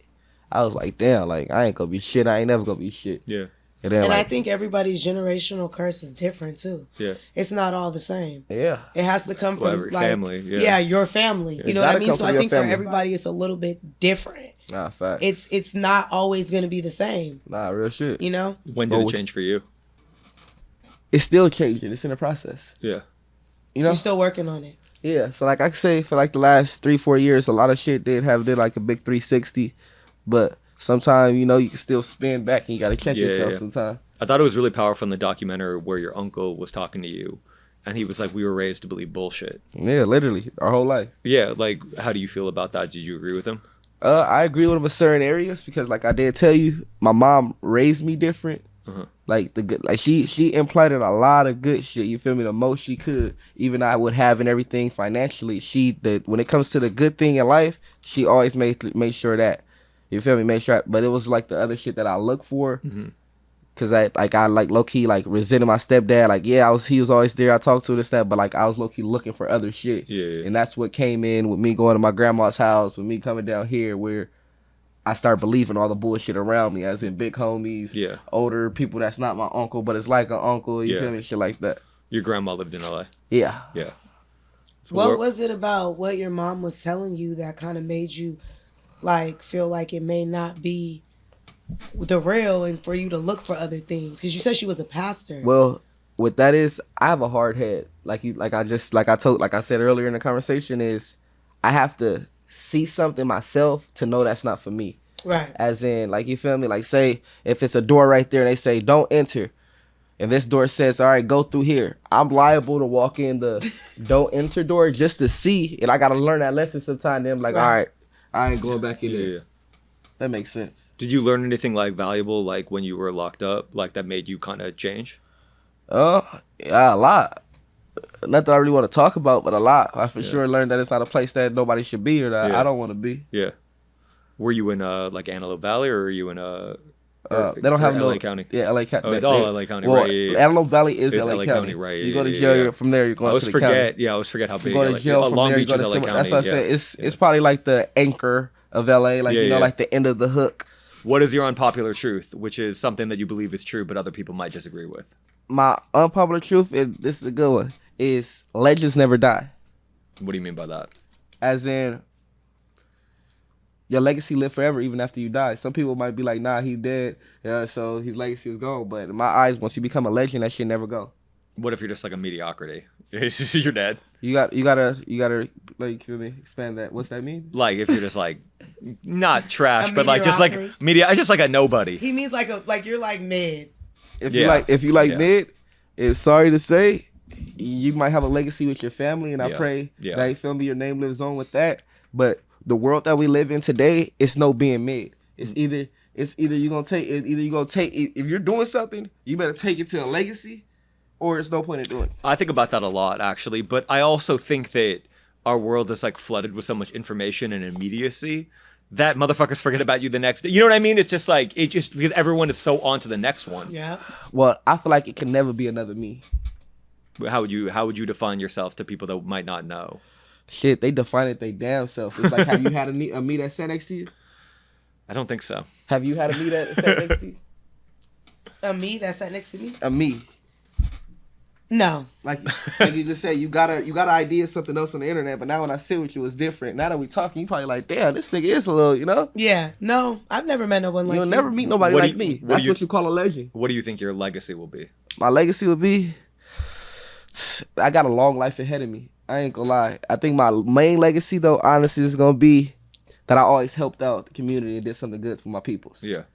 I was like, damn, like I ain't gonna be shit. I ain't never gonna be shit. Yeah. And then, I think everybody's generational curse is different too. Yeah. It's not all the same. Yeah. It has to come from every like, family. Yeah, your family. You know what I mean? So I think for everybody it's a little bit different. Nah, fact. It's not always gonna be the same. Nah, real shit. You know? When did it change for you? It's still changing. It's in the process. Yeah. You're still working on it. Yeah. So like I could say for like the last 3-4 years, a lot of shit did like a big 360. But sometimes, you can still spin back and you gotta check yourself sometimes. I thought it was really powerful in the documentary where your uncle was talking to you and he was like, we were raised to believe bullshit. Yeah, literally. Our whole life. Yeah, like how do you feel about that? Did you agree with him? I agree with him in certain areas because, like I did tell you, my mom raised me different. Like the good, like she implanted a lot of good shit. You feel me? The most she could, even I would have and everything financially. When it comes to the good thing in life, she always made sure that. You feel me? Made sure. But it was like the other shit that I look for. Cause I low key like resented my stepdad. Like he was always there. I talked to this that, but like I was low key looking for other shit. Yeah. And that's what came in with me going to my grandma's house, with me coming down here where I start believing all the bullshit around me, as in big homies, older people that's not my uncle, but it's like an uncle. You feel me? Shit like that. Your grandma lived in LA. Yeah. Yeah. So what was it about what your mom was telling you that kind of made you like feel like it may not be the real and for you to look for other things? Because you said she was a pastor. Well, what that is, I have a hard head. Like I said earlier in the conversation, is I have to see something myself to know that's not for me. Right. As in, like, you feel me? Like, say if it's a door right there and they say don't enter, and this door says, all right, go through here, I'm liable to walk in the don't enter door just to see, and I gotta learn that lesson sometime. Then I'm like, all right, I ain't going back in there. Yeah. That makes sense. Did you learn anything like valuable, like when you were locked up, like that made you kind of change? Yeah, a lot. Nothing I really want to talk about, but a lot. I for sure learned that it's not a place that nobody should be or that I don't want to be. Yeah. Were you in like Antelope Valley, or are you in they don't have LA County? Yeah, LA County. Oh, it's all LA County, well, right? Yeah. Antelope Valley is It's LA County. right? You go to jail from there. You're going to the county. Yeah, I always forget how big. You go to jail from Long there. Beach You is go to LA County. That's what I say. It's probably like the anchor of LA, like like the end of the hook. What is your unpopular truth, which is something that you believe is true, but other people might disagree with? My unpopular truth, and this is a good one, is legends never die. What do you mean by that? As in, your legacy live forever even after you die. Some people might be like, nah, he dead, so his legacy is gone. But in my eyes, once you become a legend, that shit never go. What if you're just like a mediocrity? It's just you're dead. You gotta like, feel me, expand that. What's that mean? Like if you're just like not trash, but like just like media, just like a nobody. He means like you're like mid. If you like mid, it's sorry to say, you might have a legacy with your family, and I pray that, you feel me, your name lives on with that. But the world that we live in today, it's no being mid. It's either you're gonna take if you're doing something, you better take it to a legacy, or it's no point in doing it. I think about that a lot, actually, but I also think that our world is like flooded with so much information and immediacy that motherfuckers forget about you the next day. You know what I mean? It's just like, because everyone is so on to the next one. Yeah. Well, I feel like it can never be another me. How would you define yourself to people that might not know? Shit, they define it they damn self. It's like, have you had a me that sat next to you? I don't think so. Have you had a me that sat next to you? A me that sat next to me? A me. No. Like you just said, you got an idea of something else on the internet, but now when I sit with you, it's different. Now that we talking, you probably like, damn, this nigga is a little, you know? Yeah. No, I've never met no one like you. You'll never meet nobody like me. That's what you call a legend. What do you think your legacy will be? My legacy would be, I got a long life ahead of me. I ain't gonna lie. I think my main legacy, though, honestly, is gonna be that I always helped out the community and did something good for my peoples. Yeah.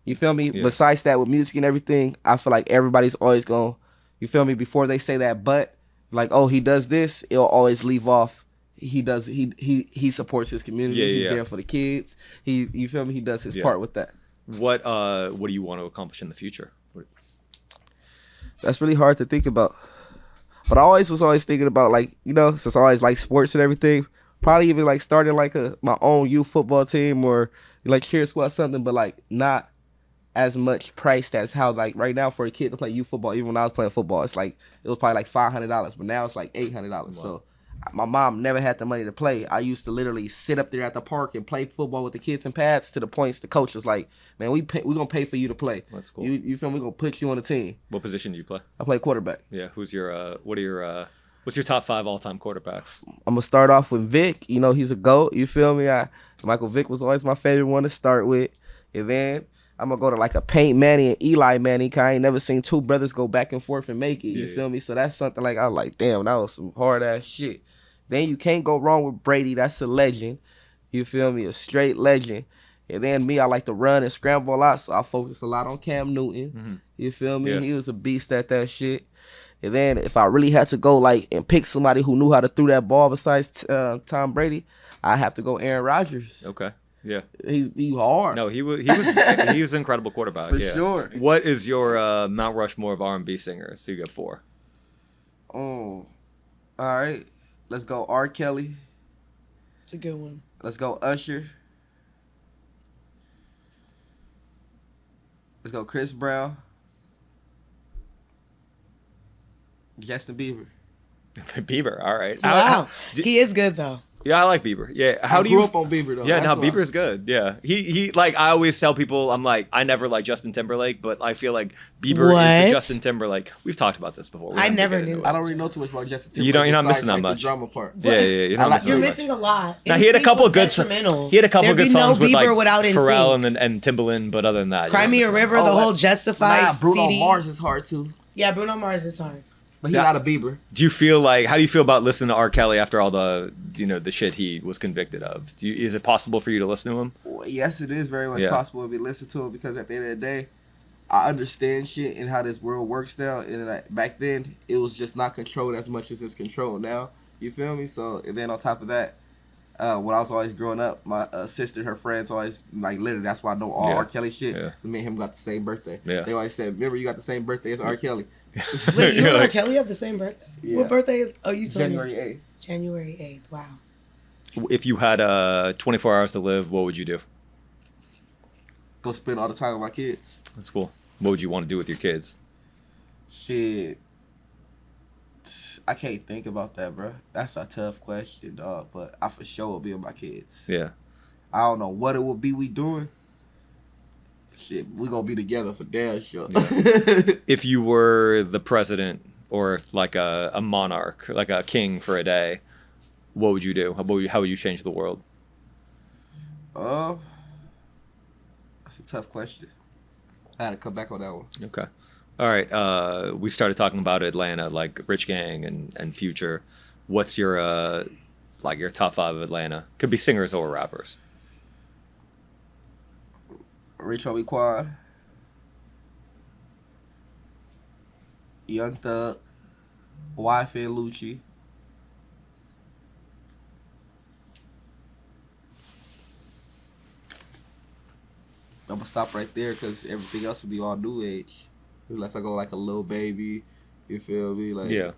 You feel me? Yeah. Besides that, with music and everything, I feel like everybody's always gonna, you feel me, before they say that but, like, oh, he does this, it'll always leave off, he supports his community, he's there for the kids, you feel me, he does his part with that. What do you want to accomplish in the future? That's really hard to think about. But I was always thinking about, like, you know, since I always like sports and everything, probably even like starting like my own youth football team or like cheer squad, something, but like not as much priced as how, like, right now for a kid to play youth football, even when I was playing football, it's like, it was probably like $500, but now it's like $800. Wow. So my mom never had the money to play. I used to literally sit up there at the park and play football with the kids in pads to the points the coach was like, man, we gonna pay for you to play. That's cool. You feel me? We gonna put you on the team. What position do you play? I play quarterback. Yeah. What's your top 5 all-time quarterbacks? I'm gonna start off with Vic. You know, he's a GOAT. You feel me? Michael Vick was always my favorite one to start with. And then I'm gonna go to like a Peyton Manning and Eli Manning, cause I ain't never seen two brothers go back and forth and make it. You feel me? So that's something like, I was like, damn, that was some hard ass shit. Then you can't go wrong with Brady. That's a legend. You feel me? A straight legend. And then me, I like to run and scramble a lot, so I focus a lot on Cam Newton. Mm-hmm. You feel me? Yeah. He was a beast at that shit. And then if I really had to go like and pick somebody who knew how to throw that ball besides Tom Brady, I have to go Aaron Rodgers. Okay. Yeah. He hard. No, he was an incredible quarterback. For yeah. sure. What is your Mount Rushmore of R&B singers? So you get 4. Oh, all right. Let's go R. Kelly. It's a good one. Let's go Usher. Let's go Chris Brown. Justin Bieber. Bieber, all right. Wow. He is good, though. Yeah, I like Bieber. Yeah, I grew up on Bieber, though. Yeah, That's no, why. Bieber's good. Yeah, he like I always tell people, I'm like, I never like Justin Timberlake, but I feel like Bieber is What? the Justin Timberlake. We've talked about this before. I never knew. I don't really know too much about Justin Timberlake. You're not missing that besides, much. The drama part. Yeah, you're not missing You're that missing a lot. Now, he had a couple of good songs. He had a couple of good songs with like Bieber without Pharrell and Timbaland, but other than that, Cry Me a River, the whole Justified Bruno CD. Mars is hard too. Yeah, Bruno Mars is hard. But he's not a Bieber. Do you feel like, how do you feel about listening to R. Kelly after all the, the shit he was convicted of? Is it possible for you to listen to him? Well, yes, it is very much possible to be listened to him because at the end of the day, I understand shit and how this world works now. And back then, it was just not controlled as much as it's controlled now. You feel me? So, and then on top of that, when I was always growing up, my sister, her friends always, like, literally, that's why I know all R. Kelly shit. Yeah. Me and him got the same birthday. Yeah. They always said, remember, you got the same birthday as R. Kelly. Wait, you and R. Kelly have the same birthday? Yeah. What birthday is? Oh, you saw January 8th. January 8th. Wow. If you had 24 hours to live, what would you do? Go spend all the time with my kids. That's cool. What would you want to do with your kids? Shit. I can't think about that, bro. That's a tough question, dog. But I for sure will be with my kids. Yeah. I don't know what it will be we doing. Shit, we gonna be together for damn sure. Yeah. If you were the president or like a monarch, like a king for a day, what would you do? How would you change the world? That's a tough question. I had to come back on that one. Okay. All right. We started talking about Atlanta, like Rich Gang and Future. What's your your top 5 of Atlanta? Could be singers or rappers. Rich Homie Quan, Young Thug, Wife and Lucci. I'm gonna stop right there because everything else will be all new age. Unless I go like a Lil Baby, you feel me? Like Yeah.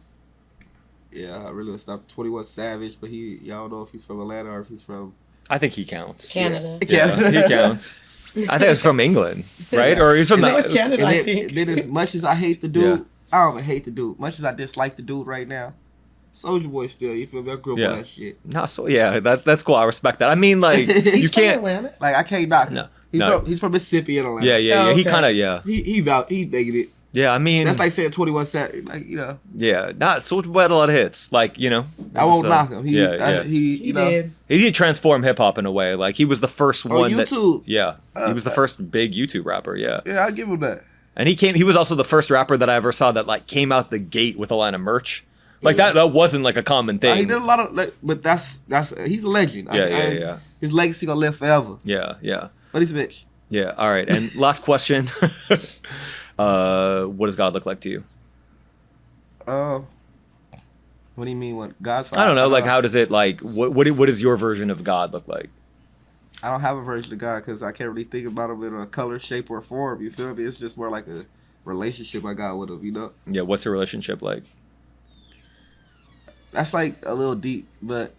Yeah, I really would stop 21 Savage, but y'all don't know if he's from Atlanta or if he's from I think he counts. Canada. Yeah, he counts. I think it's from England, right? Or he's from It was Canada, I and think. then as much as I hate the dude, I don't even hate the dude. Much as I dislike the dude right now, Soulja Boy still, you feel me? I grew up on that shit. No, so that's cool. I respect that. I mean, like He's you from can't. Atlanta. Like I can't knock him. No. He's from Mississippi and Atlanta. Yeah. Oh, He okay. kind of He negated it. Yeah, I mean That's like saying 21 Savage. Like Yeah, not Soulja Boy had a lot of hits. Like I won't knock him. He He did. He did transform hip hop in a way. Like he was the first one YouTube. he was the first big YouTube rapper. Yeah, I'll give him that. and he was also the first rapper that I ever saw that like came out the gate with a line of merch. Like that wasn't like a common thing. He did a lot of but that's he's a legend. Yeah. His legacy gonna live forever. Yeah. But he's a bitch. Yeah. All right. And last question. What does God look like to you? What do you mean? What God's? I don't know. Like, how does it like? What does your version of God look like? I don't have a version of God because I can't really think about him in a color, shape, or form. You feel me? It's just more like a relationship I got with him. You know? Yeah. What's your relationship like? That's like a little deep, but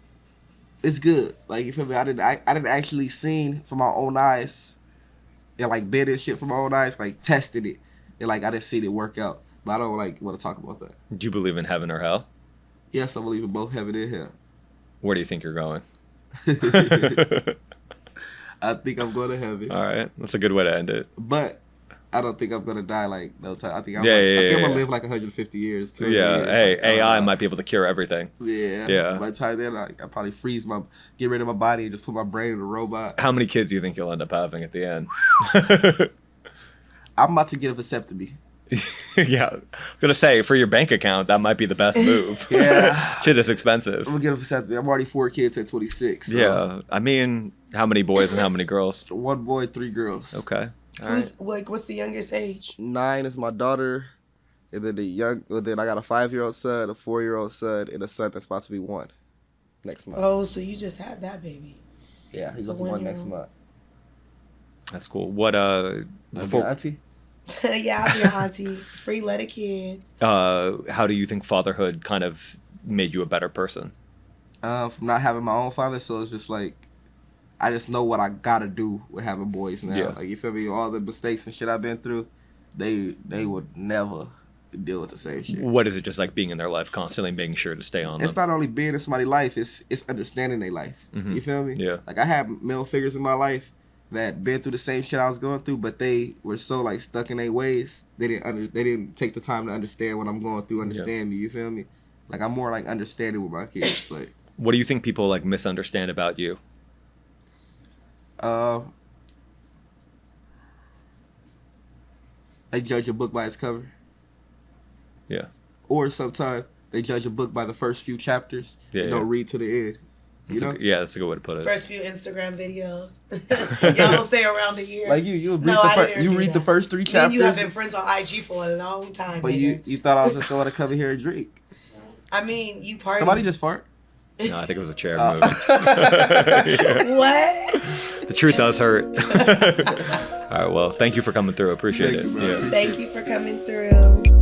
it's good. Like you feel me? I didn't actually seen from my own eyes, and like been and shit from my own eyes, like tested it, and like I didn't see it work out. But I don't like want to talk about that. Do you believe in heaven or hell? Yes, I believe in both heaven and hell. Where do you think you're going? I think I'm going to heaven. All right, that's a good way to end it. But I don't think I'm gonna die like no time. I think I'm gonna live like 150 years. 200 years. Hey, AI might be able to cure everything. Yeah. By the time then, I probably get rid of my body and just put my brain in a robot. How many kids do you think you'll end up having at the end? I'm about to get a vasectomy. Yeah, I'm gonna say for your bank account that might be the best move. Yeah, shit is expensive. I'm gonna get a vasectomy. I'm already 4 kids at 26. So. Yeah, I mean, how many boys and how many girls? 1 boy, 3 girls. Okay. What's the youngest age? 9 is my daughter, and then then I got a 5-year-old son, a 4-year-old son, and a son that's about to be 1 next month. Oh, so you just had that baby? Yeah, he's about to be 1 next month. That's cool. What Before auntie. Yeah, I'll be your auntie. Free let the kids. how do you think fatherhood kind of made you a better person? From not having my own father, so it's just like I just know what I gotta do with having boys now. Yeah. Like, you feel me? All the mistakes and shit I've been through, they would never deal with the same shit. What is it just like being in their life constantly, making sure to stay on It's them? not only being in somebody's life, it's understanding their life. You feel me? Yeah. Like, I had male figures in my life that been through the same shit I was going through, but they were so like stuck in their ways. They didn't take the time to understand what I'm going through, understand me. You feel me? Like, I'm more like understanding with my kids. Like, What do you think people like misunderstand about you? They judge a book by its cover, Yeah. or sometimes they judge a book by the first few chapters and don't read to the end. You know? That's a good way to put it. First few Instagram videos. Y'all don't stay around a year. Like you read No, I didn't do read the that. first 3 Me and chapters. you have been friends on IG for a long time. But nigga. you thought I was just going to come here and drink. I mean, you party. Somebody just fart. No, I think it was a chair moving. What? The truth does hurt. All right, well, thank you for coming through. Appreciate Thank it. you, bro. Yeah. Thank you for coming through.